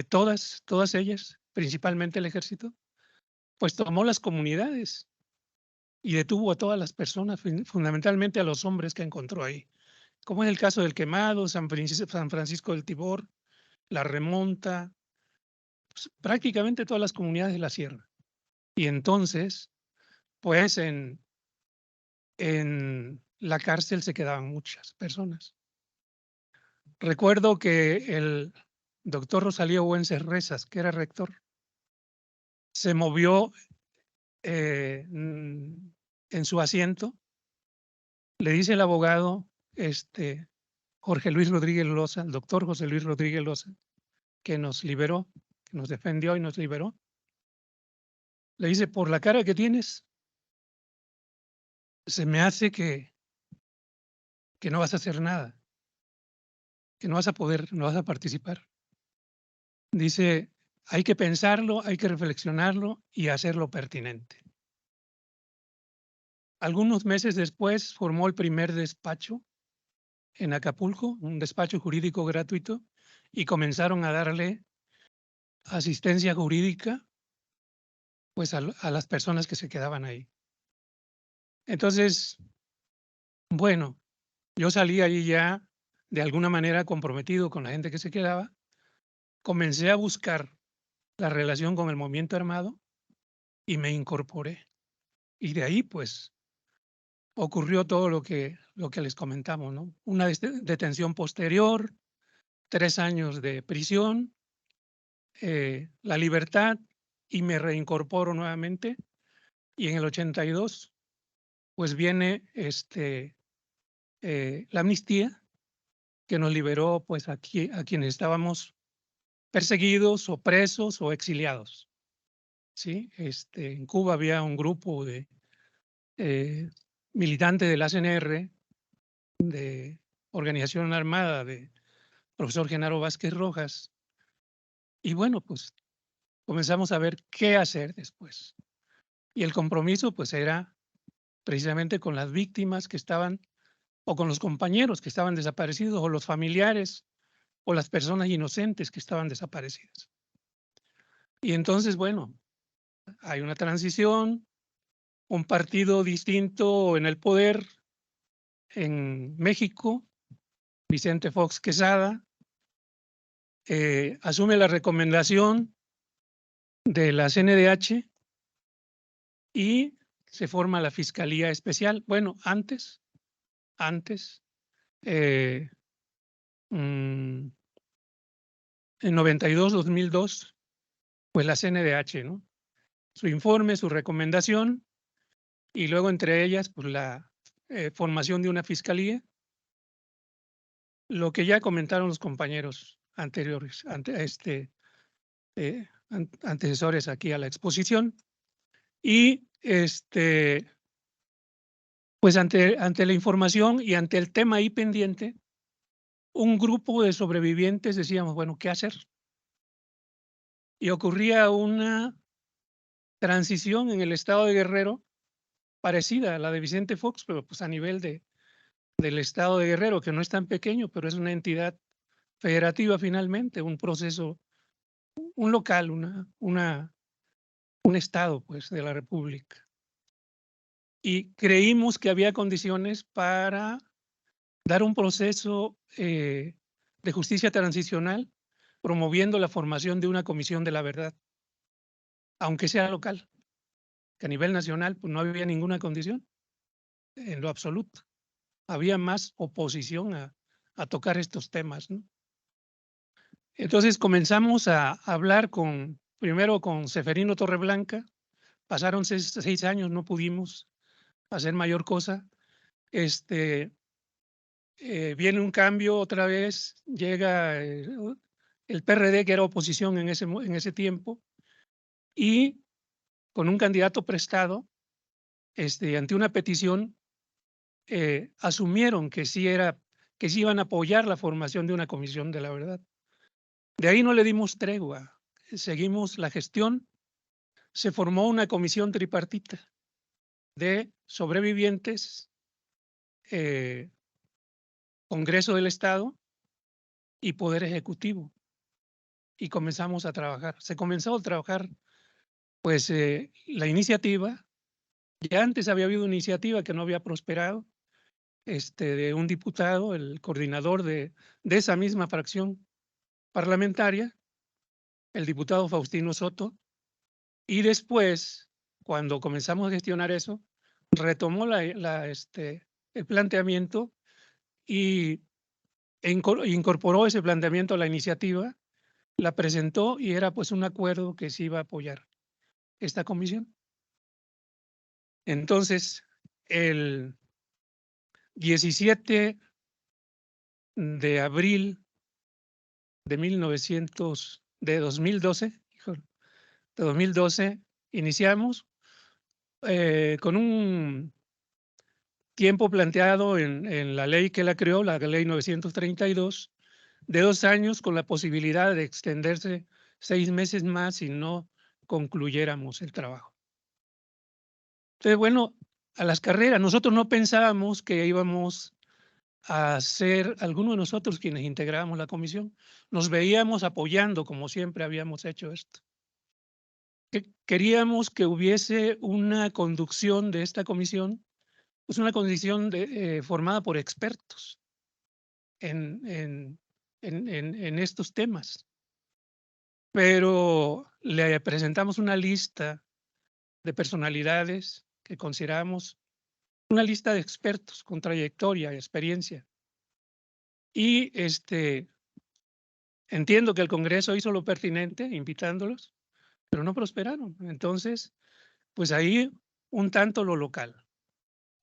todas ellas, principalmente el ejército, pues tomó las comunidades y detuvo a todas las personas, fundamentalmente a los hombres que encontró ahí, como en el caso del Quemado, San Francisco del Tibor, La Remonta, pues, prácticamente todas las comunidades de la sierra. Y entonces, pues en la cárcel se quedaban muchas personas. Recuerdo que el doctor Rosalío Buencerrezas, que era rector, se movió en su asiento. Le dice el abogado Jorge Luis Rodríguez Loza, el doctor José Luis Rodríguez Loza, que nos liberó, que nos defendió y nos liberó. Le dice, por la cara que tienes, se me hace que no vas a hacer nada, que no vas a poder, no vas a participar. Dice, hay que pensarlo, hay que reflexionarlo y hacerlo pertinente. Algunos meses después formó el primer despacho en Acapulco, un despacho jurídico gratuito, y comenzaron a darle asistencia jurídica pues a las personas que se quedaban ahí. Entonces, bueno, yo salí ahí ya de alguna manera comprometido con la gente que se quedaba. Comencé a buscar la relación con el movimiento armado y me incorporé. Y de ahí, pues, ocurrió todo lo que les comentamos, ¿no? Una detención posterior, 3 años de prisión, la libertad, y me reincorporo nuevamente. Y en el 82, pues viene la amnistía, que nos liberó pues a quienes estábamos perseguidos o presos o exiliados. ¿Sí? En Cuba había un grupo de militantes de la CNR, de Organización Armada, de profesor Genaro Vázquez Rojas, y bueno, pues comenzamos a ver qué hacer después. Y el compromiso pues era precisamente con las víctimas que estaban, o con los compañeros que estaban desaparecidos, o los familiares, o las personas inocentes que estaban desaparecidas. Y entonces, bueno, hay una transición, un partido distinto en el poder en México, Vicente Fox Quesada, asume la recomendación de la CNDH y se forma la Fiscalía Especial. Bueno, antes, en 92-2002, pues la CNDH, ¿no? Su informe, su recomendación, y luego entre ellas, pues la formación de una fiscalía. Lo que ya comentaron los compañeros anteriores, antecesores aquí a la exposición. Y pues ante la información y ante el tema ahí pendiente, un grupo de sobrevivientes decíamos, bueno, ¿qué hacer? Y ocurría una transición en el estado de Guerrero parecida a la de Vicente Fox, pero pues a nivel de del estado de Guerrero, que no es tan pequeño, pero es una entidad federativa finalmente, un proceso, un local, un estado pues de la República. Y creímos que había condiciones para dar un proceso de justicia transicional, promoviendo la formación de una comisión de la verdad, aunque sea local, que a nivel nacional pues, no había ninguna condición en lo absoluto. Había más oposición a tocar estos temas, ¿no? Entonces comenzamos a hablar primero con Seferino Torreblanca. Pasaron 6 años, no pudimos hacer mayor cosa. Viene un cambio otra vez, llega el PRD, que era oposición en ese tiempo, y con un candidato prestado, ante una petición, asumieron que sí iban a apoyar la formación de una comisión de la verdad. De ahí no le dimos tregua, seguimos la gestión. Se formó una comisión tripartita de sobrevivientes, Congreso del Estado y Poder Ejecutivo. Y comenzamos a trabajar. Se comenzó a trabajar, pues, la iniciativa. Ya antes había habido una iniciativa que no había prosperado, de un diputado, el coordinador de esa misma fracción parlamentaria, el diputado Faustino Soto. Y después, cuando comenzamos a gestionar eso, retomó el planteamiento y incorporó ese planteamiento a la iniciativa, la presentó y era pues un acuerdo que se iba a apoyar esta comisión. Entonces, el 17 de abril de 2012, iniciamos con un tiempo planteado en la ley que la creó, la ley 932, de 2 años, con la posibilidad de extenderse 6 meses más si no concluyéramos el trabajo. Entonces, bueno, a las carreras, nosotros no pensábamos que íbamos a ser alguno de nosotros quienes integrábamos la comisión. Nos veíamos apoyando, como siempre habíamos hecho esto. Queríamos que hubiese una conducción de esta comisión, pues una comisión formada por expertos en estos temas. Pero le presentamos una lista de personalidades que consideramos una lista de expertos con trayectoria y experiencia. Y entiendo que el Congreso hizo lo pertinente invitándolos, pero no prosperaron. Entonces, pues ahí un tanto lo local.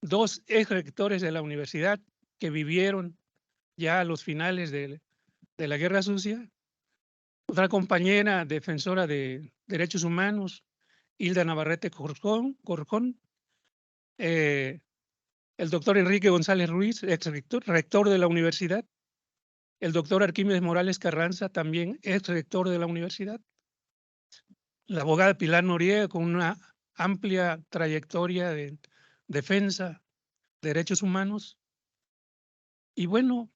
2 ex rectores de la universidad que vivieron ya a los finales de la Guerra Sucia, otra compañera defensora de derechos humanos, Hilda Navarrete Corjón, el doctor Enrique González Ruiz, ex rector de la universidad, el doctor Arquímedes Morales Carranza, también ex rector de la universidad, la abogada Pilar Noriega, con una amplia trayectoria de defensa de derechos humanos. Y bueno,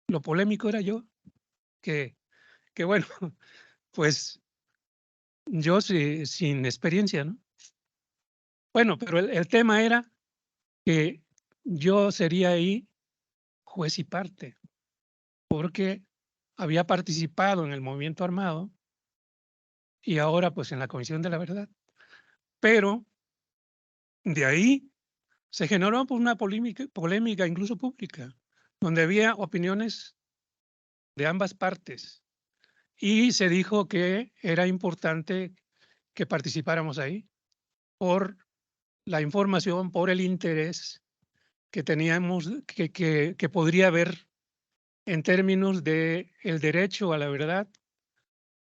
lo polémico era yo, que bueno, pues yo sin experiencia, ¿no? Bueno, pero el tema era que yo sería ahí juez y parte, porque había participado en el movimiento armado y ahora pues en la Comisión de la Verdad. Pero de ahí se generó pues, una polémica incluso pública, donde había opiniones de ambas partes y se dijo que era importante que participáramos ahí por la información, por el interés que teníamos, que podría haber en términos de el derecho a la verdad,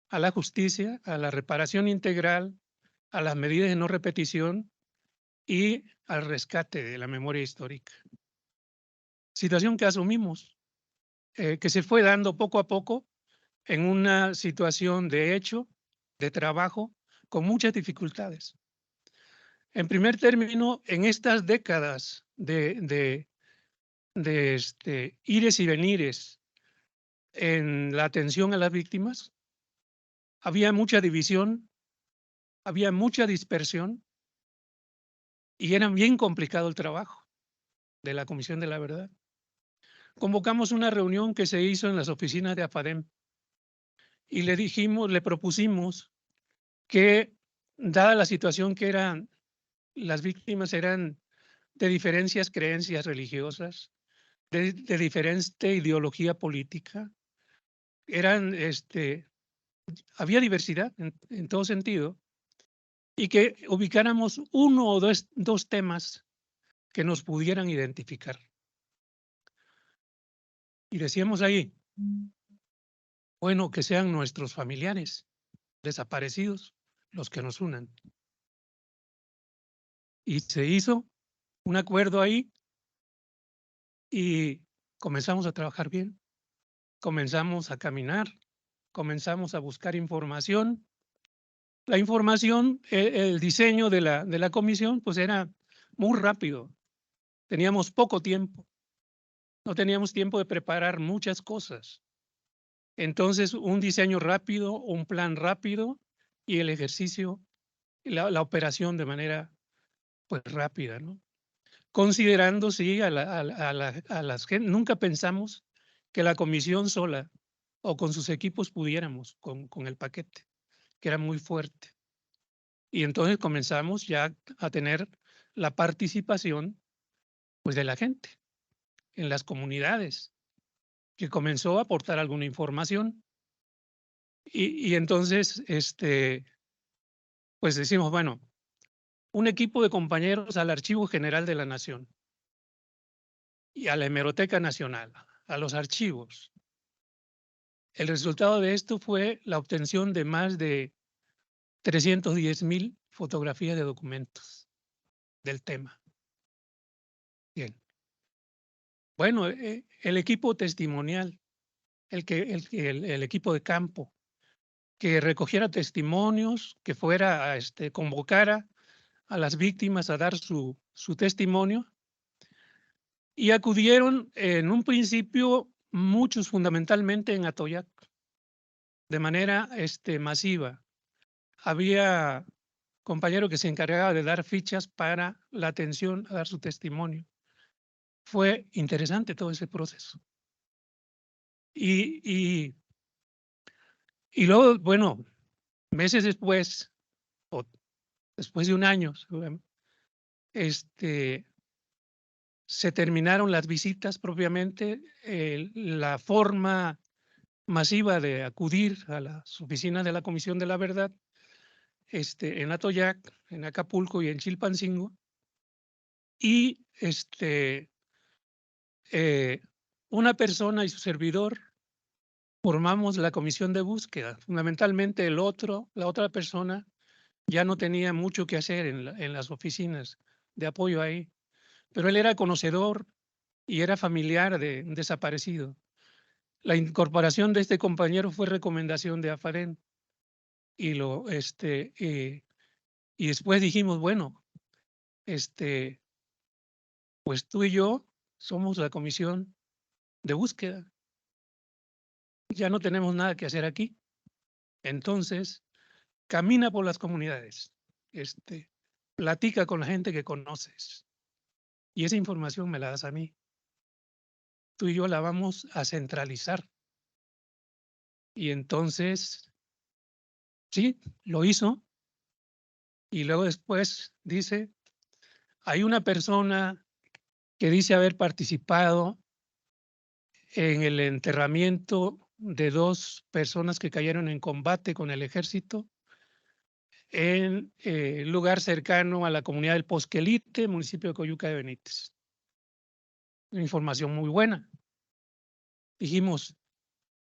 a la justicia, a la reparación integral, a las medidas de no repetición y al rescate de la memoria histórica. Situación que asumimos, que se fue dando poco a poco en una situación de hecho, de trabajo, con muchas dificultades. En primer término, en estas décadas de de ires y venires en la atención a las víctimas, había mucha división, había mucha dispersión y era bien complicado el trabajo de la Comisión de la Verdad. Convocamos una reunión que se hizo en las oficinas de AFADEM y le propusimos que, dada la situación que las víctimas eran de diferentes creencias religiosas, de diferente ideología política, había diversidad en todo sentido, y que ubicáramos uno o dos temas que nos pudieran identificar. Y decíamos ahí, bueno, que sean nuestros familiares desaparecidos los que nos unan. Y se hizo un acuerdo ahí y comenzamos a trabajar bien, comenzamos a caminar, comenzamos a buscar información. La información, el diseño de la comisión, pues era muy rápido. Teníamos poco tiempo. No teníamos tiempo de preparar muchas cosas. Entonces, un diseño rápido, un plan rápido y el ejercicio, la operación de manera pues rápida, ¿no? Considerando, sí, a las que nunca pensamos que la comisión sola o con sus equipos pudiéramos con el paquete, que era muy fuerte. Y entonces comenzamos ya a tener la participación pues de la gente en las comunidades, que comenzó a aportar alguna información. Y entonces, pues decimos, bueno, un equipo de compañeros al Archivo General de la Nación y a la Hemeroteca Nacional, a los archivos. El resultado de esto fue la obtención de más de 310,000 fotografías de documentos del tema. Bien. Bueno, el equipo testimonial, el equipo de campo, que recogiera testimonios, que fuera convocara a las víctimas a dar su testimonio, y acudieron en un principio muchos, fundamentalmente en Atoyac, de manera masiva. Había compañero que se encargaba de dar fichas para la atención a dar su testimonio. Fue interesante todo ese proceso. Y luego, bueno, meses después, o después de un año, se terminaron las visitas propiamente, la forma masiva de acudir a las oficinas de la Comisión de la Verdad, en Atoyac, en Acapulco y en Chilpancingo, y una persona y su servidor formamos la comisión de búsqueda. Fundamentalmente la otra persona ya no tenía mucho que hacer en las oficinas de apoyo ahí, pero él era conocedor y era familiar de un desaparecido. La incorporación de este compañero fue recomendación de AFADEM y y después dijimos, bueno, pues tú y yo somos la comisión de búsqueda. Ya no tenemos nada que hacer aquí. Entonces, camina por las comunidades, platica con la gente que conoces y esa información me la das a mí. Tú y yo la vamos a centralizar. Y entonces, sí, lo hizo. Y luego después dice, hay una persona que dice haber participado en el enterramiento de 2 personas que cayeron en combate con el ejército en un lugar cercano a la comunidad del Posquelite, municipio de Coyuca de Benítez. Una información muy buena. Dijimos,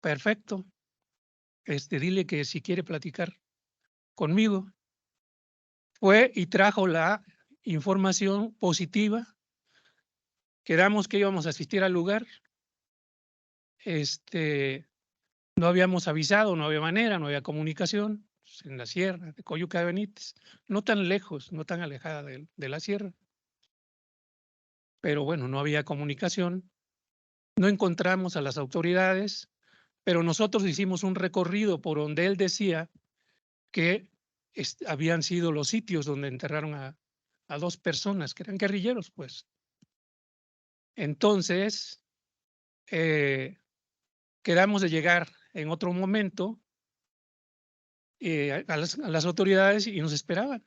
perfecto, dile que si quiere platicar conmigo. Fue y trajo la información positiva. Quedamos que íbamos a asistir al lugar. No habíamos avisado, no había manera, no había comunicación en la sierra de Coyuca de Benítez, no tan lejos, no tan alejada de la sierra. Pero bueno, no había comunicación No encontramos a las autoridades, pero nosotros hicimos un recorrido por donde él decía que habían sido los sitios donde enterraron a 2 personas que eran guerrilleros, pues. Entonces, quedamos de llegar en otro momento a las autoridades y nos esperaban.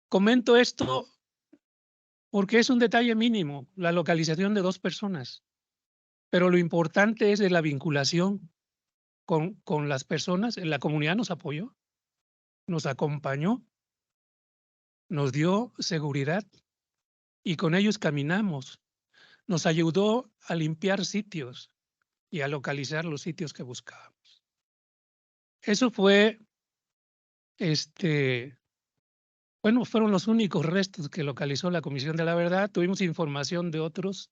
Comento esto porque es un detalle mínimo, la localización de 2 personas, pero lo importante es de la vinculación con las personas. La comunidad nos apoyó, nos acompañó, nos dio seguridad y con ellos caminamos. Nos ayudó a limpiar sitios y a localizar los sitios que buscábamos. Eso fue, bueno, fueron los únicos restos que localizó la Comisión de la Verdad. Tuvimos información de otros,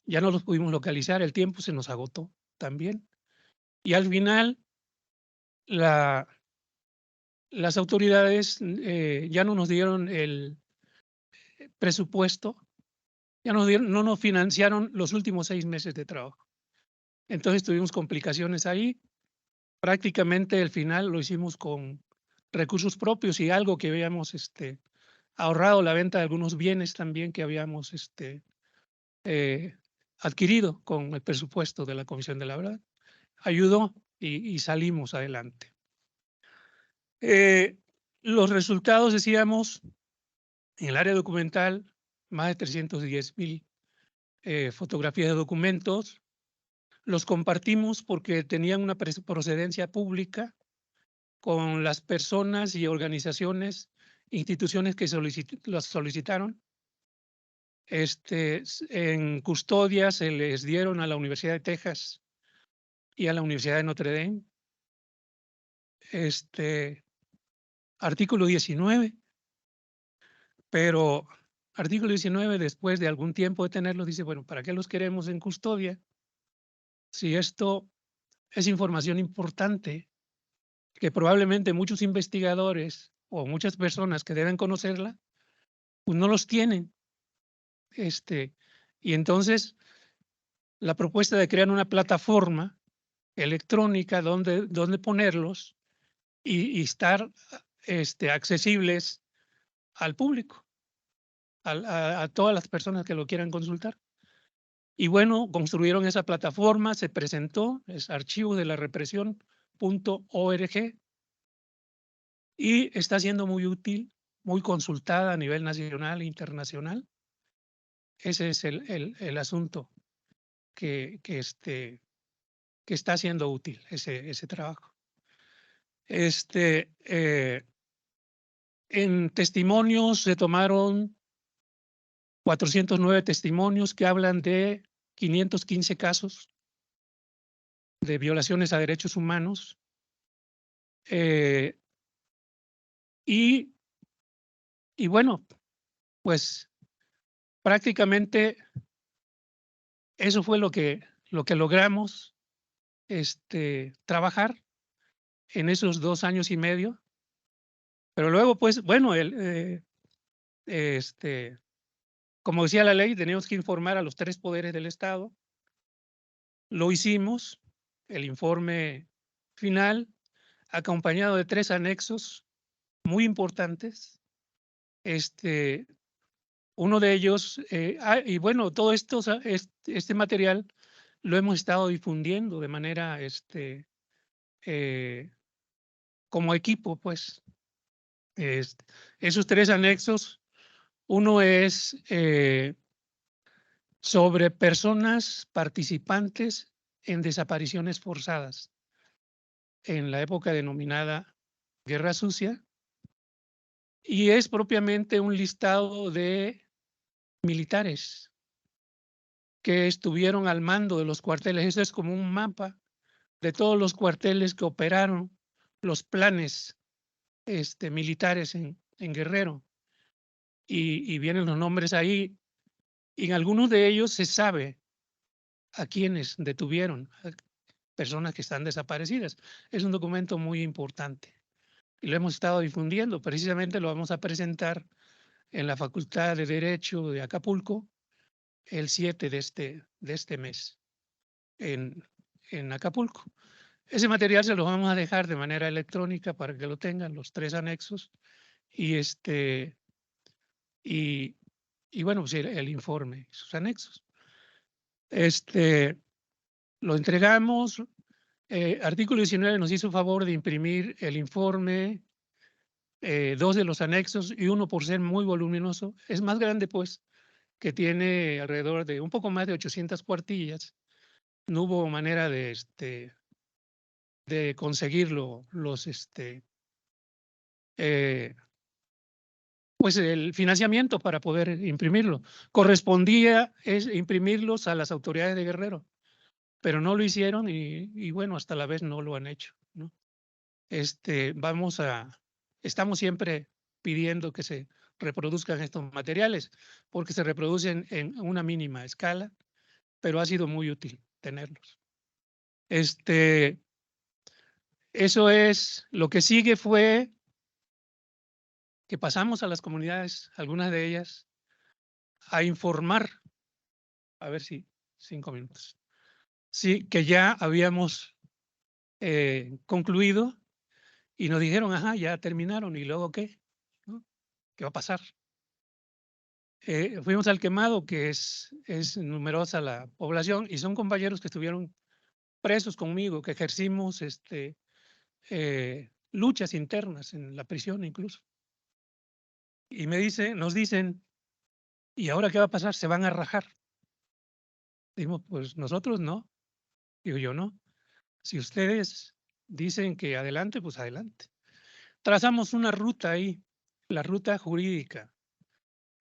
ya no los pudimos localizar, el tiempo se nos agotó también. Y al final, las autoridades ya no nos dieron el presupuesto, ya no nos financiaron los últimos 6 meses de trabajo. Entonces tuvimos complicaciones ahí. Prácticamente el final lo hicimos con recursos propios y algo que habíamos ahorrado, la venta de algunos bienes también que habíamos adquirido con el presupuesto de la Comisión de la Verdad. Ayudó y salimos adelante. Los resultados, decíamos, en el área documental, más de 310,000 fotografías de documentos. Los compartimos porque tenían una procedencia pública con las personas y organizaciones, instituciones que los solicitaron. En custodia se les dieron a la Universidad de Texas y a la Universidad de Notre Dame. Artículo 19, pero artículo 19, después de algún tiempo de tenerlos, dice, bueno, ¿para qué los queremos en custodia? Si esto es información importante que probablemente muchos investigadores o muchas personas que deben conocerla, pues no los tienen. Y entonces la propuesta de crear una plataforma electrónica donde ponerlos y estar accesibles al público, a todas las personas que lo quieran consultar. Y bueno, construyeron esa plataforma, se presentó, es archivosdelarepresión.org y está siendo muy útil, muy consultada a nivel nacional e internacional. Ese es el asunto que está siendo útil, ese trabajo. En testimonios se tomaron 409 testimonios que hablan de 515 casos de violaciones a derechos humanos. Y bueno, pues prácticamente eso fue lo que logramos trabajar en esos 2 años y medio. Pero luego, pues, bueno, como decía la ley, teníamos que informar a los 3 poderes del Estado. Lo hicimos, el informe final, acompañado de 3 anexos muy importantes. Uno de ellos, y bueno, todo esto, este material lo hemos estado difundiendo de manera, como equipo, pues. Esos 3 anexos, uno es sobre personas participantes en desapariciones forzadas en la época denominada Guerra Sucia, y es propiamente un listado de militares que estuvieron al mando de los cuarteles. Eso es como un mapa de todos los cuarteles que operaron los planes militares en Guerrero, y vienen los nombres ahí, y en algunos de ellos se sabe a quienes detuvieron, a personas que están desaparecidas. Es un documento muy importante y lo hemos estado difundiendo. Precisamente lo vamos a presentar en la Facultad de Derecho de Acapulco el 7 de este mes en Acapulco. Ese material se lo vamos a dejar de manera electrónica para que lo tengan los 3 anexos y y bueno, pues el informe y sus anexos. Lo entregamos. Artículo 19 nos hizo favor de imprimir el informe, 2 de los anexos y uno por ser muy voluminoso. Es más grande, pues, que tiene alrededor de un poco más de 800 cuartillas. No hubo manera de conseguirlo, pues el financiamiento para poder imprimirlo. Correspondía imprimirlos a las autoridades de Guerrero, pero no lo hicieron y bueno, hasta la vez no lo han hecho, ¿no? Estamos siempre pidiendo que se reproduzcan estos materiales, porque se reproducen en una mínima escala, pero ha sido muy útil tenerlos. Eso es, lo que sigue fue que pasamos a las comunidades, algunas de ellas, a informar, a ver si 5 minutos, sí, que ya habíamos concluido y nos dijeron, ajá, ya terminaron, ¿y luego qué? ¿No? ¿Qué va a pasar? Fuimos al Quemado, que es numerosa la población, y son compañeros que estuvieron presos conmigo, que ejercimos luchas internas en la prisión incluso. Y nos dicen, ¿y ahora qué va a pasar? ¿Se van a rajar? Digo, pues nosotros no. Digo, yo no. Si ustedes dicen que adelante, pues adelante. Trazamos una ruta ahí, la ruta jurídica,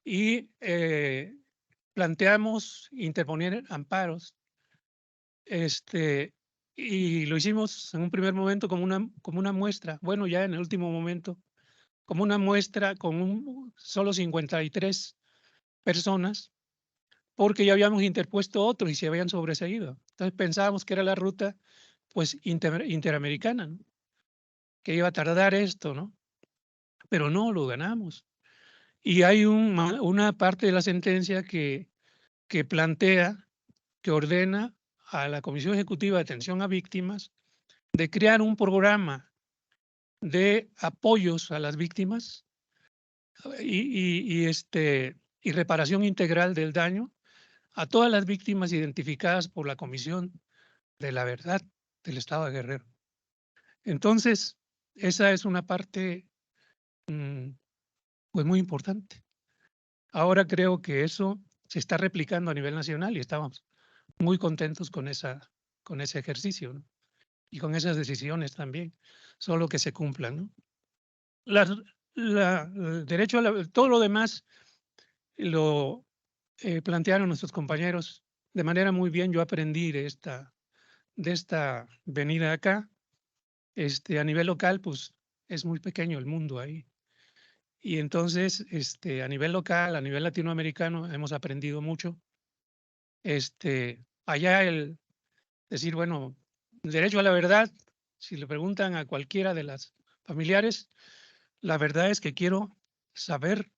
y planteamos interponer amparos. Y lo hicimos en un primer momento como una muestra, bueno, ya en el último momento, como una muestra con solo 53 personas, porque ya habíamos interpuesto otros y se habían sobreseído. Entonces pensábamos que era la ruta pues interamericana, ¿no? Que iba a tardar esto, ¿no? Pero no, lo ganamos. Y hay una parte de la sentencia que plantea, que ordena a la Comisión Ejecutiva de Atención a Víctimas de crear un programa de apoyos a las víctimas y reparación integral del daño a todas las víctimas identificadas por la Comisión de la Verdad del Estado de Guerrero. Entonces, esa es una parte pues muy importante. Ahora creo que eso se está replicando a nivel nacional y estamos muy contentos con ese ejercicio, ¿no? Y con esas decisiones también, solo que se cumplan, ¿no? El derecho a todo lo demás lo plantearon nuestros compañeros de manera muy bien. Yo aprendí de esta venida acá. A nivel local, pues es muy pequeño el mundo ahí. Y entonces, a nivel local, a nivel latinoamericano, hemos aprendido mucho. Allá el decir, bueno, derecho a la verdad, si le preguntan a cualquiera de las familiares, la verdad es que quiero saber.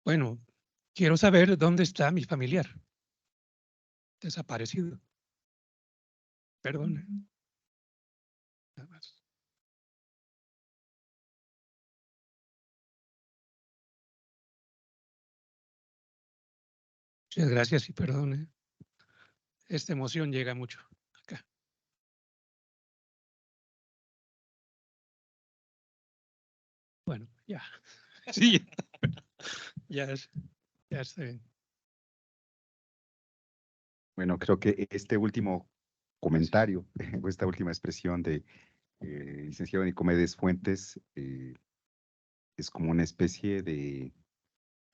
Bueno, quiero saber dónde está mi familiar desaparecido. Perdone. Nada más. Muchas gracias y perdone. Esta emoción llega mucho acá. Bueno, ya. Sí, ya está bien. Bueno, creo que este último comentario, o esta última expresión de licenciado Nicomedes Fuentes, es como una especie de,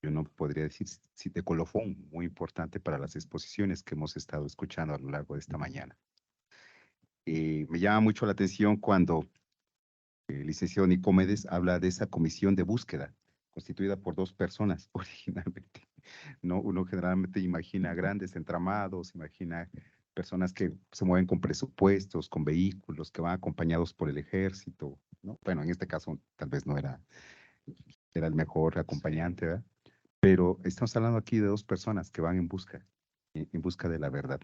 yo no podría decir, sí, de colofón muy importante para las exposiciones que hemos estado escuchando a lo largo de esta mañana. Me llama mucho la atención cuando el licenciado Nicomedes habla de esa comisión de búsqueda constituida por 2 personas originalmente. ¿No? Uno generalmente imagina grandes entramados, imagina personas que se mueven con presupuestos, con vehículos, que van acompañados por el ejército, ¿no? Bueno, en este caso tal vez no era el mejor acompañante, ¿verdad? Pero estamos hablando aquí de dos personas que van en busca de la verdad.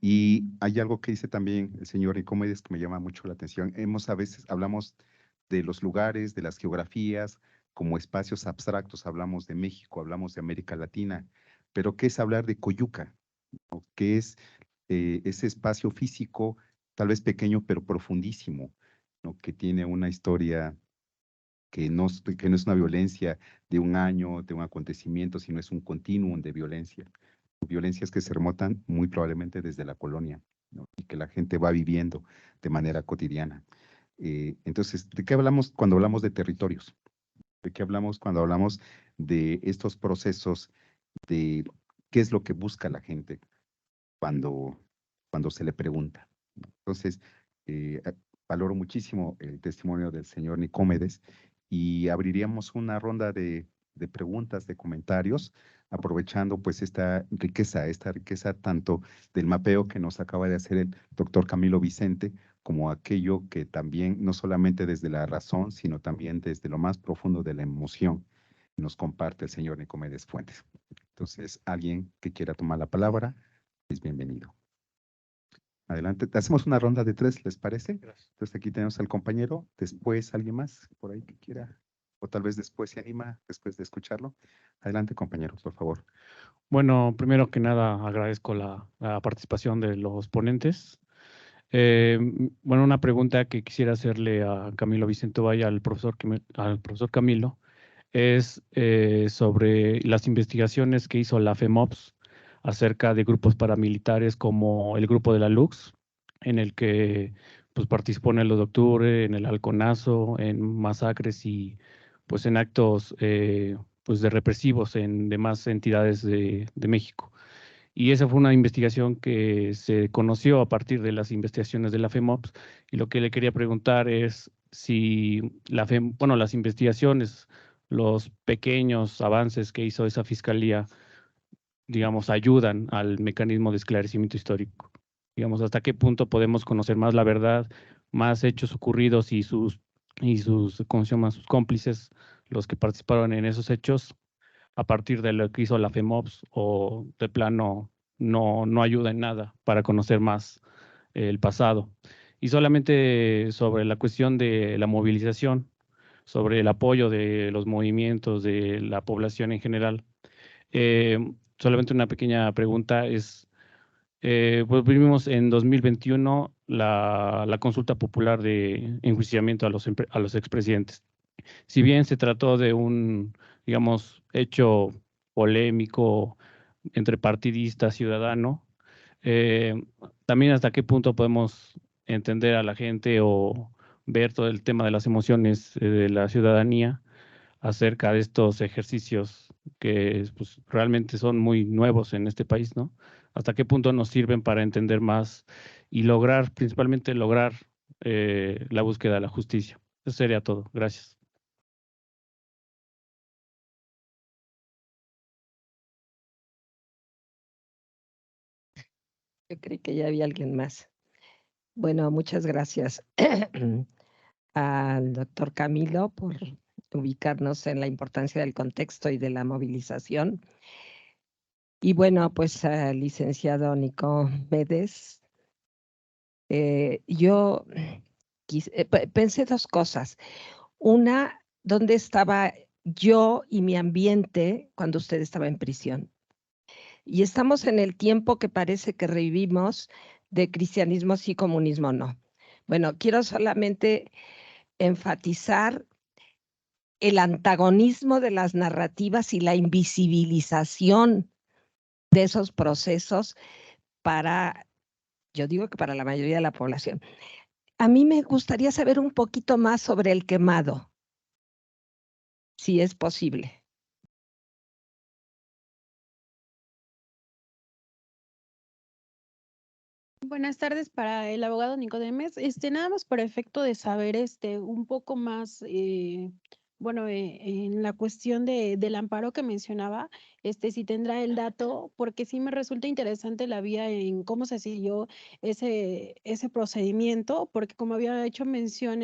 Y hay algo que dice también el señor Nicomedes que me llama mucho la atención. A veces hablamos de los lugares, de las geografías, como espacios abstractos, hablamos de México, hablamos de América Latina, pero ¿qué es hablar de Coyuca? ¿No? ¿Qué es ese espacio físico, tal vez pequeño, pero profundísimo, ¿no? Que tiene una historia que no es una violencia de un año, de un acontecimiento, sino es un continuum de violencia. Violencias que se remontan muy probablemente desde la colonia, ¿no? Y que la gente va viviendo de manera cotidiana. Entonces, ¿de qué hablamos cuando hablamos de territorios? ¿De qué hablamos cuando hablamos de estos procesos de qué es lo que busca la gente cuando, cuando se le pregunta? Entonces, valoro muchísimo el testimonio del señor Nicomedes y abriríamos una ronda de preguntas, de comentarios, aprovechando pues esta riqueza tanto del mapeo que nos acaba de hacer el doctor Camilo Vicente, como aquello que también, no solamente desde la razón, sino también desde lo más profundo de la emoción, nos comparte el señor Nicomedes Fuentes. Entonces, alguien que quiera tomar la palabra, es bienvenido. Adelante, hacemos una ronda de 3, ¿les parece? Gracias. Entonces aquí tenemos al compañero, después alguien más por ahí que quiera, o tal vez después se anima, después de escucharlo. Adelante, compañero, por favor. Bueno, primero que nada agradezco la participación de los ponentes. Bueno, una pregunta que quisiera hacerle a Camilo Vicente Valle, al profesor Camilo, es sobre las investigaciones que hizo la FEMOPS acerca de grupos paramilitares como el grupo de la Lux, en el que pues, participó en el 2 de octubre, en el Halconazo, en masacres y pues en actos pues, de represivos en demás entidades de México. Y esa fue una investigación que se conoció a partir de las investigaciones de la FEMOPS. Y lo que le quería preguntar es si las investigaciones, los pequeños avances que hizo esa fiscalía, digamos, ayudan al mecanismo de esclarecimiento histórico. Digamos, hasta qué punto podemos conocer más la verdad, más hechos ocurridos y ¿cómo se llama? Sus cómplices, los que participaron en esos hechos, a partir de lo que hizo la FEMOPS, o de plano no ayuda en nada para conocer más el pasado. Y solamente sobre la cuestión de la movilización, sobre el apoyo de los movimientos de la población en general. Solamente una pequeña pregunta es, pues vivimos en 2021 la consulta popular de enjuiciamiento a los expresidentes. Si bien se trató de un, digamos, hecho polémico entre partidista, ciudadano, eh, también hasta qué punto podemos entender a la gente o ver todo el tema de las emociones de la ciudadanía acerca de estos ejercicios que pues, realmente son muy nuevos en este país, ¿no? Hasta qué punto nos sirven para entender más y lograr, principalmente lograr la búsqueda de la justicia. Eso sería todo. Gracias. Yo creí que ya había alguien más. Bueno, muchas gracias al doctor Camilo por ubicarnos en la importancia del contexto y de la movilización. Y bueno, pues al licenciado Nicomedes, yo pensé dos cosas. Una, ¿dónde estaba yo y mi ambiente cuando usted estaba en prisión? Y estamos en el tiempo que parece que revivimos de cristianismo sí, comunismo no. Bueno, quiero solamente enfatizar el antagonismo de las narrativas y la invisibilización de esos procesos para, yo digo que para la mayoría de la población. A mí me gustaría saber un poquito más sobre el quemado, si es posible. Buenas tardes para el abogado Nicodemes. Nada más por efecto de saber un poco más, bueno, en la cuestión del amparo que mencionaba, si tendrá el dato, porque sí me resulta interesante la vía en cómo se siguió ese procedimiento, porque como había hecho mención,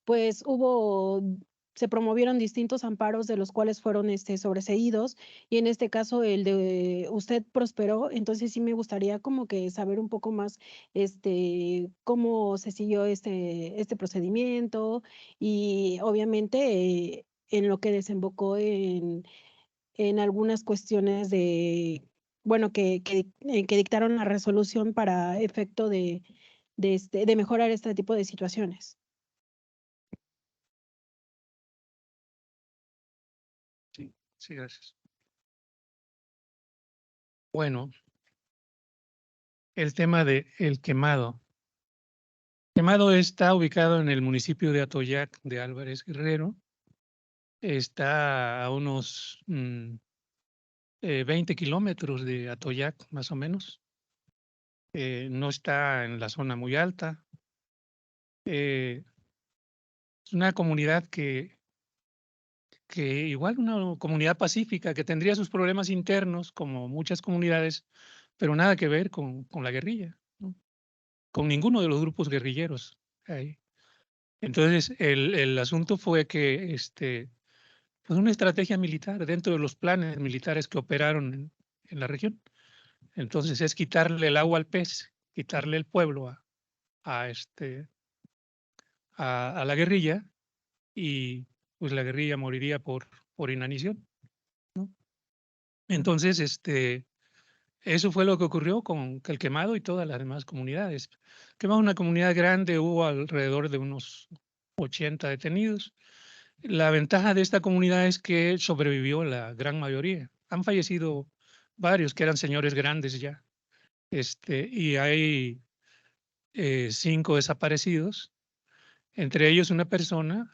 pues se promovieron distintos amparos de los cuales fueron sobreseídos, y en este caso el de usted prosperó. Entonces sí me gustaría como que saber un poco más cómo se siguió este procedimiento, y obviamente en lo que desembocó en algunas cuestiones bueno, que dictaron la resolución para efecto de mejorar este tipo de situaciones. Sí, sí, gracias. Bueno, el tema de el quemado. Quemado está ubicado en el municipio de Atoyac de Álvarez Guerrero. Está a unos 20 kilómetros de Atoyac, más o menos. No está en la zona muy alta. Es una comunidad que igual una comunidad pacífica, que tendría sus problemas internos, como muchas comunidades, pero nada que ver con la guerrilla, ¿no? Con ninguno de los grupos guerrilleros ahí. Entonces, el asunto fue que pues una estrategia militar dentro de los planes militares que operaron en la región. Entonces, es quitarle el agua al pez, quitarle el pueblo a, a la guerrilla, y pues la guerrilla moriría por inanición, ¿no? Entonces, eso fue lo que ocurrió con el Quemado y todas las demás comunidades. Quemado es una comunidad grande, hubo alrededor de unos 80 detenidos. La ventaja de esta comunidad es que sobrevivió la gran mayoría. Han fallecido varios que eran señores grandes ya. Y hay 5 desaparecidos, entre ellos una persona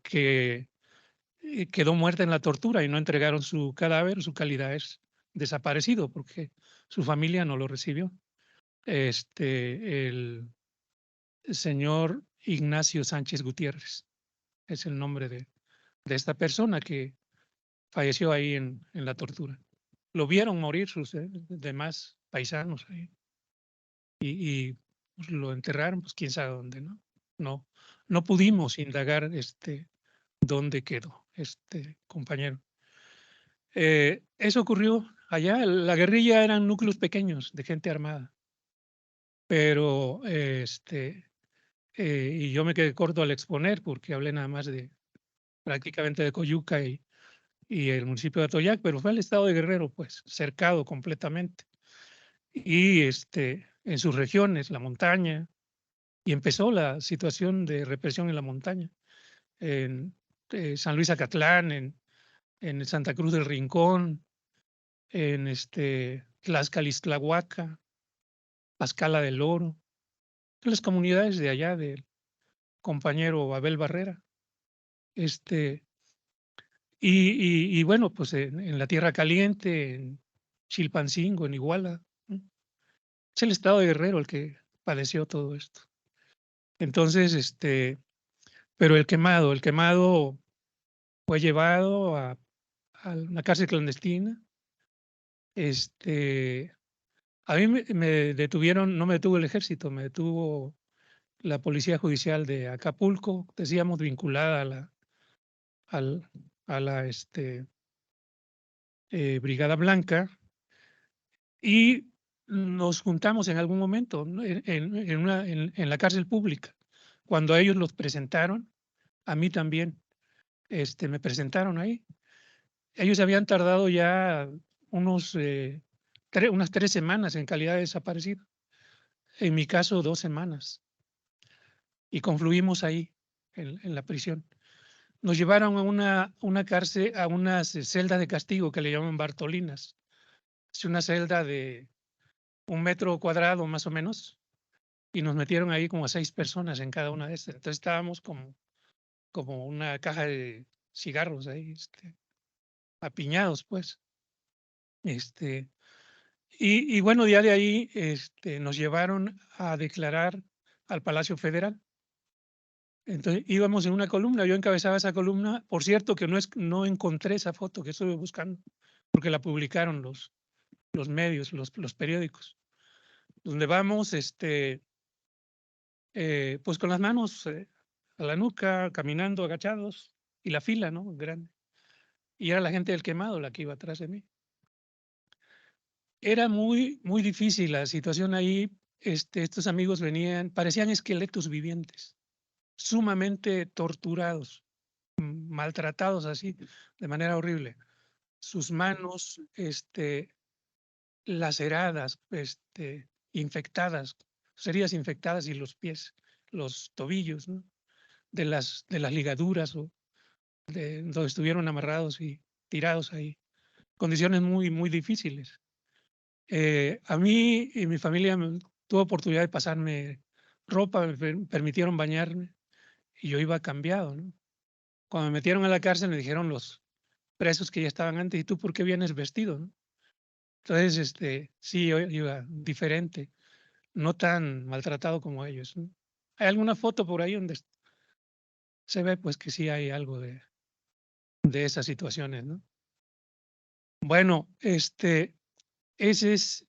que quedó muerta en la tortura y no entregaron su cadáver. Su calidad es desaparecido porque su familia no lo recibió. El señor Ignacio Sánchez Gutiérrez es el nombre de esta persona que falleció ahí en la tortura. Lo vieron morir sus demás paisanos ahí, y pues, lo enterraron, pues quién sabe dónde, ¿no? No, no pudimos indagar dónde quedó este compañero. Eso ocurrió allá. La guerrilla eran núcleos pequeños de gente armada, pero y yo me quedé corto al exponer porque hablé nada más de prácticamente de Coyuca y el municipio de Atoyac, pero fue el estado de Guerrero, pues, cercado completamente. Y en sus regiones, la montaña, y empezó la situación de represión en la montaña, en San Luis Acatlán, en Santa Cruz del Rincón, en Tlaxcala, Pascala del Oro, las comunidades de allá del compañero Abel Barrera. Y bueno, pues en la Tierra Caliente, en Chilpancingo, en Iguala, ¿no? Es el estado de Guerrero el que padeció todo esto. Entonces, pero el quemado fue llevado a una cárcel clandestina. A mí me detuvieron, no me detuvo el ejército, me detuvo la Policía Judicial de Acapulco, decíamos vinculada al- a la Brigada Blanca, y nos juntamos en algún momento, ¿no? En la cárcel pública. Cuando a ellos los presentaron, a mí también me presentaron ahí. Ellos habían tardado ya unas 3 semanas en calidad de desaparecido. En mi caso, 2 semanas. Y confluimos ahí, en la prisión. Nos llevaron a una cárcel, a unas celdas de castigo que le llaman Bartolinas. Es una celda de 1 metro cuadrado más o menos, y nos metieron ahí como a 6 personas en cada una de estas. Entonces estábamos como una caja de cigarros ahí, apiñados, pues. Y bueno, ya de ahí nos llevaron a declarar al Palacio Federal. Entonces íbamos en una columna, yo encabezaba esa columna. Por cierto que no encontré esa foto que estuve buscando, porque la publicaron los medios, los periódicos, donde vamos pues con las manos a la nuca, caminando agachados, y la fila, ¿no? Grande. Y era la gente del quemado la que iba atrás de mí. Era muy, muy difícil la situación ahí. Estos amigos venían, parecían esqueletos vivientes, sumamente torturados, maltratados así, de manera horrible. Sus manos, laceradas, infectadas, sus heridas infectadas, y los pies, los tobillos, ¿no? de las ligaduras o de donde estuvieron amarrados y tirados ahí. Condiciones muy, muy difíciles. A mí y mi familia tuvo oportunidad de pasarme ropa, me permitieron bañarme y yo iba cambiado, ¿no? Cuando me metieron a la cárcel me dijeron los presos que ya estaban antes: ¿y tú por qué vienes vestido, no? Entonces, sí, yo iba diferente, no tan maltratado como ellos, ¿no? Hay alguna foto por ahí donde se ve pues que sí hay algo de esas situaciones, ¿no? Bueno, esa es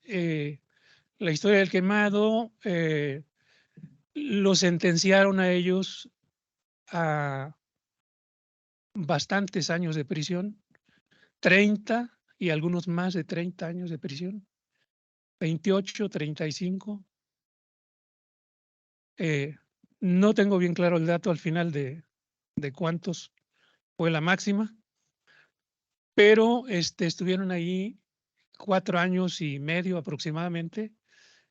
la historia del quemado. Lo sentenciaron a ellos a bastantes años de prisión, 30 y algunos más de 30 años de prisión, 28, 35. No tengo bien claro el dato al final de cuántos fue la máxima, pero estuvieron ahí 4 años y medio aproximadamente,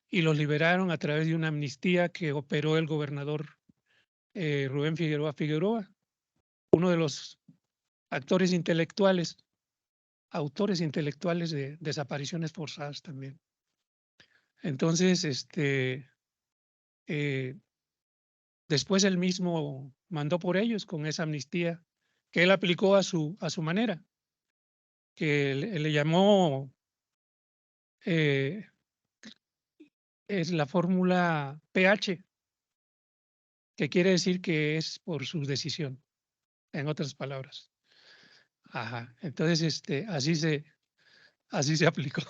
y los liberaron a través de una amnistía que operó el gobernador Rubén Figueroa, uno de los autores intelectuales de desapariciones forzadas también. Entonces, después él mismo mandó por ellos con esa amnistía que él aplicó a su manera, que le llamó es la fórmula PH, que quiere decir que es por su decisión, en otras palabras. Ajá. Entonces, así se aplicó.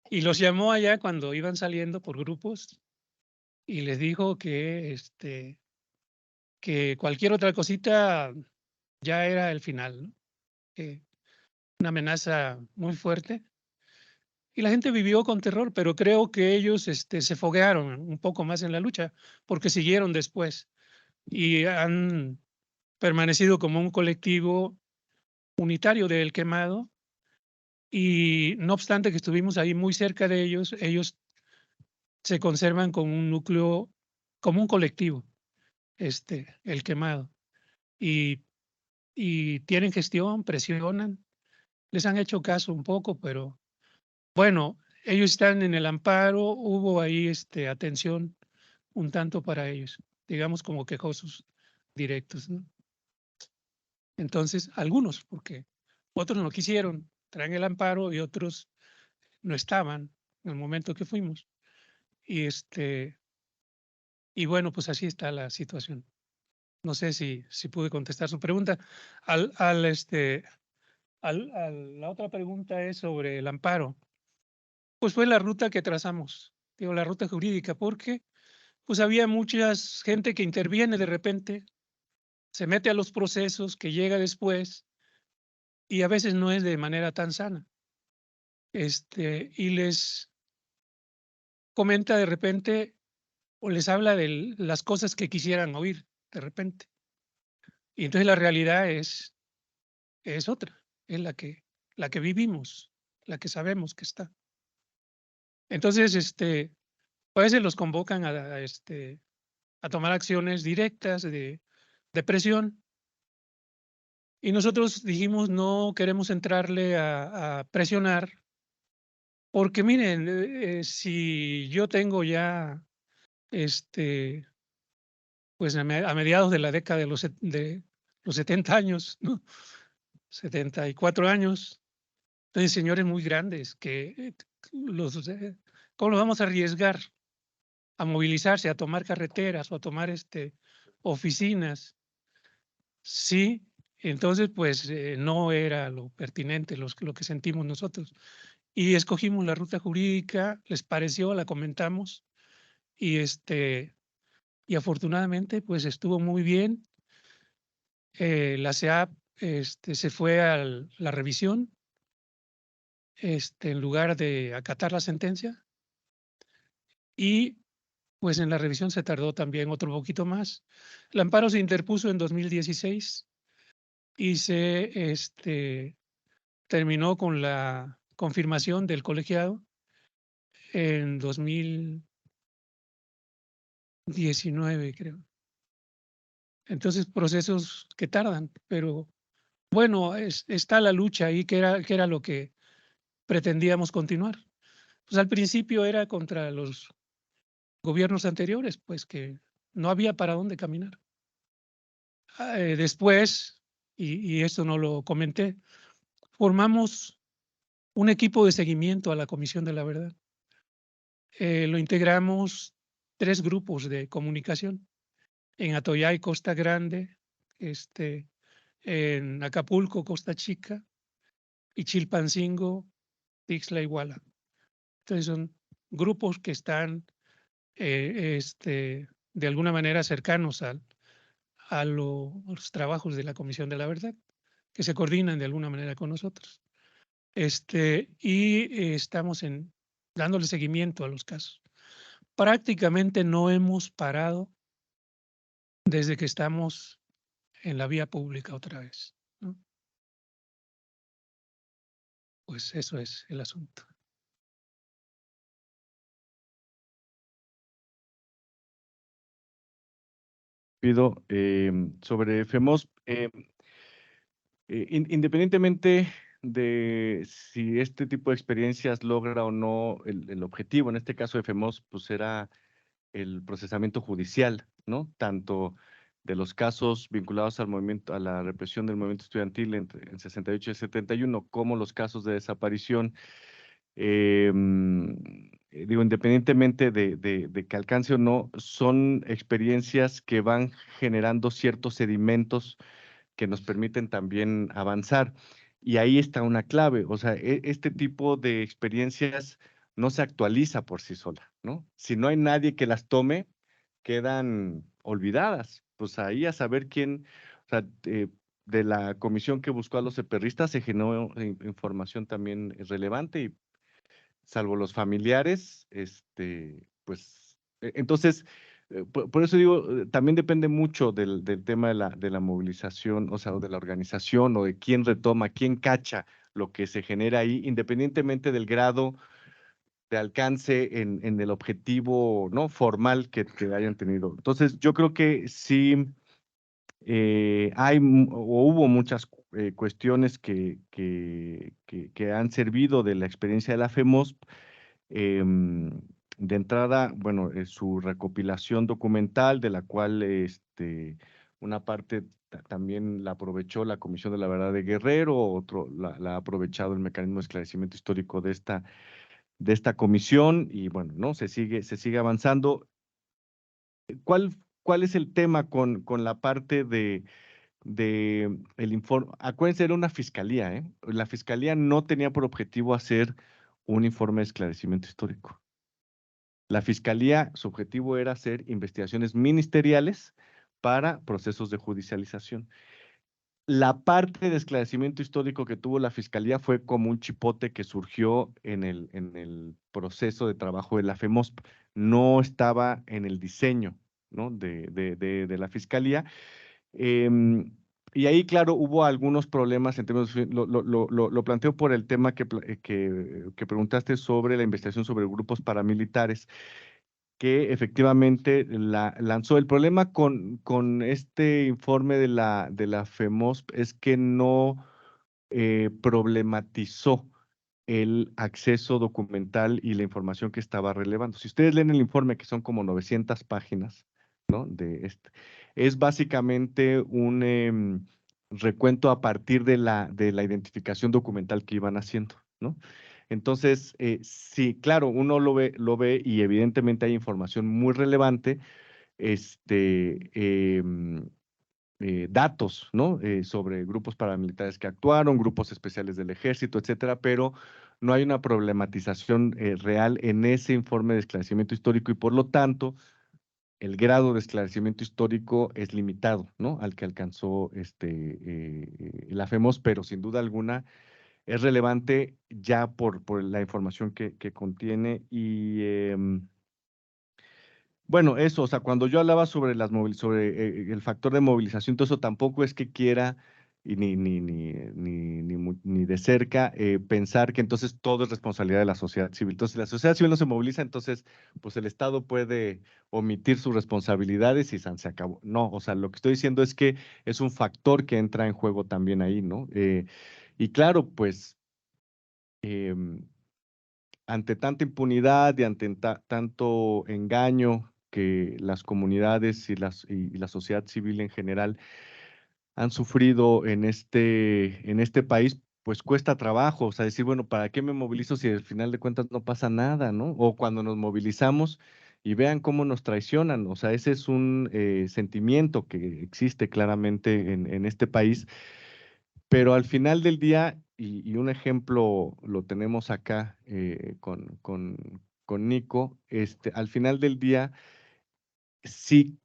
Y los llamó allá cuando iban saliendo por grupos y les dijo que cualquier otra cosita ya era el final, ¿no? Que una amenaza muy fuerte. Y la gente vivió con terror, pero creo que ellos se foguearon un poco más en la lucha, porque siguieron después y han permanecido como un colectivo unitario del quemado. Y no obstante que estuvimos ahí muy cerca de ellos, ellos se conservan como un núcleo, como un colectivo, el quemado. Y tienen gestión, presionan, les han hecho caso un poco, pero bueno, ellos están en el amparo. Hubo ahí atención un tanto para ellos, digamos como quejosos directos, ¿no? Entonces, algunos, porque otros no quisieron, traen el amparo, y otros no estaban en el momento que fuimos. Y bueno, pues así está la situación. No sé si pude contestar su pregunta. La otra pregunta es sobre el amparo. Pues fue la ruta que trazamos, digo, la ruta jurídica, porque pues había mucha gente que interviene de repente, se mete a los procesos, que llega después, y a veces no es de manera tan sana. Y les comenta de repente o les habla de las cosas que quisieran oír de repente. Y entonces la realidad es otra, es la que vivimos, la que sabemos que está. Entonces, a veces los convocan a tomar acciones directas de presión, y nosotros dijimos no queremos entrarle a presionar, porque miren, si yo tengo ya pues a mediados de la década de los 70 años, ¿no? 74 años, entonces señores muy grandes que ¿cómo los vamos a arriesgar a movilizarse, a tomar carreteras o a tomar oficinas. Sí, entonces pues no era lo pertinente lo que sentimos nosotros. Y escogimos la ruta jurídica, les pareció, la comentamos y y afortunadamente pues estuvo muy bien. La CEAP se fue a la revisión en lugar de acatar la sentencia, y pues en la revisión se tardó también otro poquito más. El amparo se interpuso en 2016 y se terminó con la confirmación del colegiado en 2019, creo. Entonces, procesos que tardan, pero bueno, está la lucha ahí, que era lo que pretendíamos continuar. Pues al principio era contra los gobiernos anteriores, pues que no había para dónde caminar. Después, y esto no lo comenté, formamos un equipo de seguimiento a la Comisión de la Verdad. Lo integramos 3 grupos de comunicación en Atoyac, Costa Grande, en Acapulco, Costa Chica, y Chilpancingo, Tixla, Iguala. Entonces son grupos que están de alguna manera cercanos a los trabajos de la Comisión de la Verdad, que se coordinan de alguna manera con nosotros. Y estamos dándole seguimiento a los casos. Prácticamente no hemos parado desde que estamos en la vía pública otra vez, ¿no? Pues eso es el asunto. Pido sobre FEMOSP, independientemente de si este tipo de experiencias logra o no el objetivo, en este caso de FEMOSP, pues era el procesamiento judicial, ¿no? Tanto de los casos vinculados al movimiento, a la represión del movimiento estudiantil en 68 y 71, como los casos de desaparición. Digo, independientemente de que alcance o no, son experiencias que van generando ciertos sedimentos que nos permiten también avanzar. Y ahí está una clave, o sea, este tipo de experiencias no se actualiza por sí sola, ¿no? Si no hay nadie que las tome, quedan olvidadas. Pues ahí a saber quién, o sea, de la comisión que buscó a los eperristas se generó información también relevante y salvo los familiares, pues, entonces, por eso digo, también depende mucho del tema de la movilización, o sea, o de la organización, o de quién retoma, quién cacha lo que se genera ahí, independientemente del grado de alcance en el objetivo, ¿no? Formal que hayan tenido. Entonces, yo creo que sí o hubo muchas cuestiones que han servido de la experiencia de la FEMOSP. De entrada, bueno, su recopilación documental, de la cual una parte también la aprovechó la Comisión de la Verdad de Guerrero, otro la ha aprovechado el mecanismo de esclarecimiento histórico de esta comisión, y bueno, ¿no? Se sigue avanzando. ¿Cuál es el tema con la parte de el informe? Acuérdense, era una fiscalía, ¿eh? La fiscalía no tenía por objetivo hacer un informe de esclarecimiento histórico. La fiscalía, su objetivo era hacer investigaciones ministeriales para procesos de judicialización. La parte de esclarecimiento histórico que tuvo la fiscalía fue como un chipote que surgió en el proceso de trabajo de la FEMOSP. No estaba en el diseño, ¿no? de la fiscalía. Y ahí, claro, hubo algunos problemas en términos, lo planteo por el tema que preguntaste sobre la investigación sobre grupos paramilitares, que efectivamente lanzó. El problema con este informe de la FEMOSP es que no problematizó el acceso documental y la información que estaba relevando. Si ustedes leen el informe, que son como 900 páginas, ¿no? Es básicamente un recuento a partir de la identificación documental que iban haciendo, ¿no? Entonces, sí, claro, uno lo ve y evidentemente hay información muy relevante, datos, ¿no? Sobre grupos paramilitares que actuaron, grupos especiales del ejército, etcétera, pero no hay una problematización real en ese informe de esclarecimiento histórico y por lo tanto el grado de esclarecimiento histórico es limitado, ¿no? Al que alcanzó la FEMOS, pero sin duda alguna es relevante ya por la información que contiene y bueno, eso, o sea, cuando yo hablaba sobre sobre el factor de movilización, todo eso tampoco es que quiera y ni de cerca pensar que entonces todo es responsabilidad de la sociedad civil. Entonces, si la sociedad civil no se moviliza, entonces, pues el Estado puede omitir sus responsabilidades y se acabó. No, o sea, lo que estoy diciendo es que es un factor que entra en juego también ahí, ¿no? Y claro, pues ante tanta impunidad y ante tanto engaño que las comunidades y la sociedad civil en general han sufrido en este país, pues cuesta trabajo, o sea, decir, bueno, ¿para qué me movilizo si al final de cuentas no pasa nada, ¿no? O cuando nos movilizamos y vean cómo nos traicionan, o sea, ese es un sentimiento que existe claramente en este país, pero al final del día, y un ejemplo lo tenemos acá con Nico, al final del día sí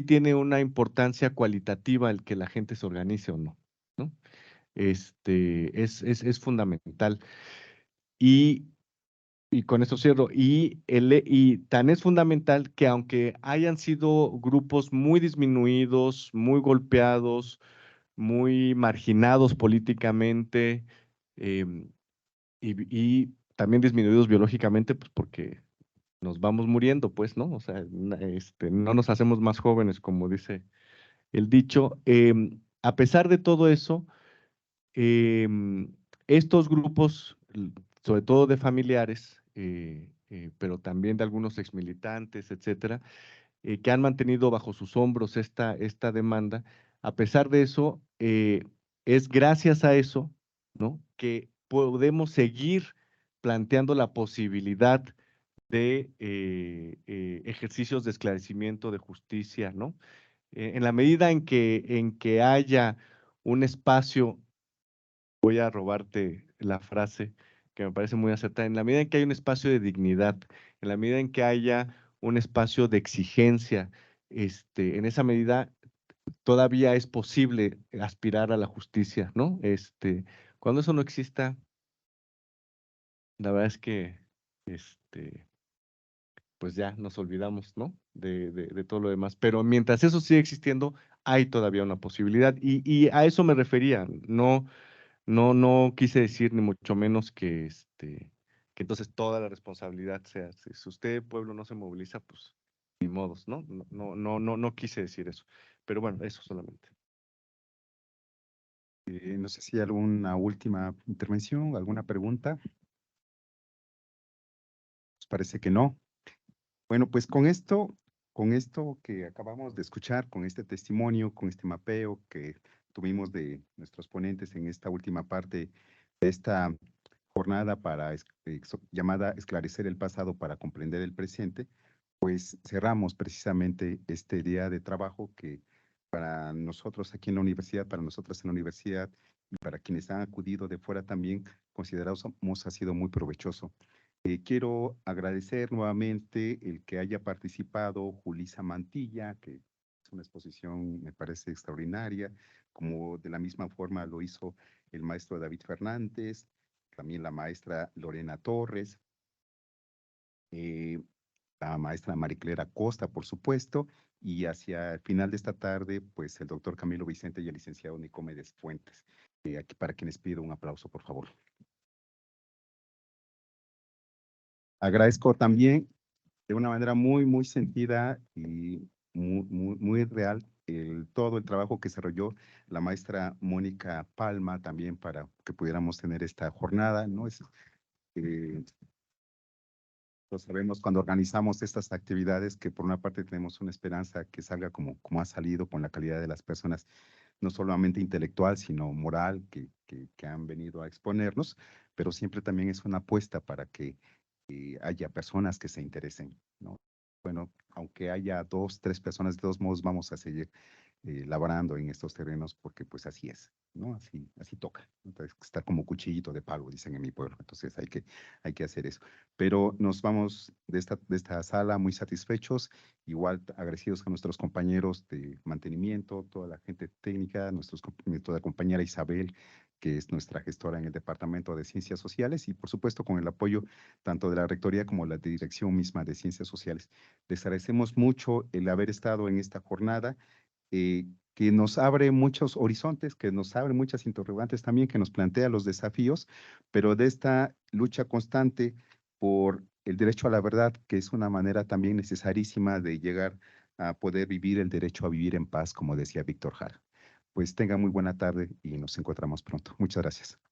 tiene una importancia cualitativa el que la gente se organice o no, ¿no? Es fundamental. Y con eso cierro. Y tan es fundamental que aunque hayan sido grupos muy disminuidos, muy golpeados, muy marginados políticamente y también disminuidos biológicamente, pues porque nos vamos muriendo, pues, ¿no? O sea, no nos hacemos más jóvenes, como dice el dicho. A pesar de todo eso, estos grupos, sobre todo de familiares, pero también de algunos exmilitantes, etcétera, que han mantenido bajo sus hombros esta demanda, a pesar de eso, es gracias a eso, ¿no? Que podemos seguir planteando la posibilidad de ejercicios de esclarecimiento, de justicia, ¿no? En la medida en que haya un espacio, voy a robarte la frase que me parece muy acertada, en la medida en que haya un espacio de dignidad, en la medida en que haya un espacio de exigencia, en esa medida todavía es posible aspirar a la justicia, ¿no? Cuando eso no exista, la verdad es que, pues ya nos olvidamos, ¿no? De todo lo demás. Pero mientras eso sigue existiendo, hay todavía una posibilidad. Y a eso me refería. No quise decir ni mucho menos que entonces toda la responsabilidad sea, si usted, pueblo, no se moviliza, pues ni modos, ¿no? No quise decir eso. Pero bueno, eso solamente. No sé si hay alguna última intervención, alguna pregunta. Pues parece que no. Bueno, pues con esto que acabamos de escuchar, con este testimonio, con este mapeo que tuvimos de nuestros ponentes en esta última parte de esta jornada llamada Esclarecer el pasado para comprender el presente, pues cerramos precisamente este día de trabajo que para nosotros aquí en la universidad, para nosotros en la universidad y para quienes han acudido de fuera también, consideramos ha sido muy provechoso. Quiero agradecer nuevamente el que haya participado Julisa Mantilla, que es una exposición, me parece extraordinaria, como de la misma forma lo hizo el maestro David Fernández, también la maestra Lorena Torres, la maestra Mariclera Costa, por supuesto, y hacia el final de esta tarde, pues el doctor Camilo Vicente y el licenciado Nicomedes Fuentes. Aquí para quienes pido un aplauso, por favor. Agradezco también de una manera muy, muy sentida y muy real todo el trabajo que desarrolló la maestra Mónica Palma también para que pudiéramos tener esta jornada, ¿no? Lo sabemos cuando organizamos estas actividades que por una parte tenemos una esperanza que salga como ha salido con la calidad de las personas no solamente intelectual, sino moral, que han venido a exponernos, pero siempre también es una apuesta para que haya personas que se interesen, ¿no? Bueno, aunque haya 2, 3 personas, de todos modos vamos a seguir laborando en estos terrenos porque pues así es, ¿no? Así toca, ¿no? Entonces, estar como cuchillito de palo, dicen en mi pueblo, entonces hay que hacer eso. Pero nos vamos de esta sala muy satisfechos, igual agradecidos a nuestros compañeros de mantenimiento, toda la gente técnica, toda la compañera Isabel, que es nuestra gestora en el Departamento de Ciencias Sociales, y por supuesto con el apoyo tanto de la Rectoría como la dirección misma de Ciencias Sociales. Les agradecemos mucho el haber estado en esta jornada, que nos abre muchos horizontes, que nos abre muchas interrogantes también, que nos plantea los desafíos, pero de esta lucha constante por el derecho a la verdad, que es una manera también necesarísima de llegar a poder vivir el derecho a vivir en paz, como decía Víctor Jara. Pues tenga muy buena tarde y nos encontramos pronto. Muchas gracias.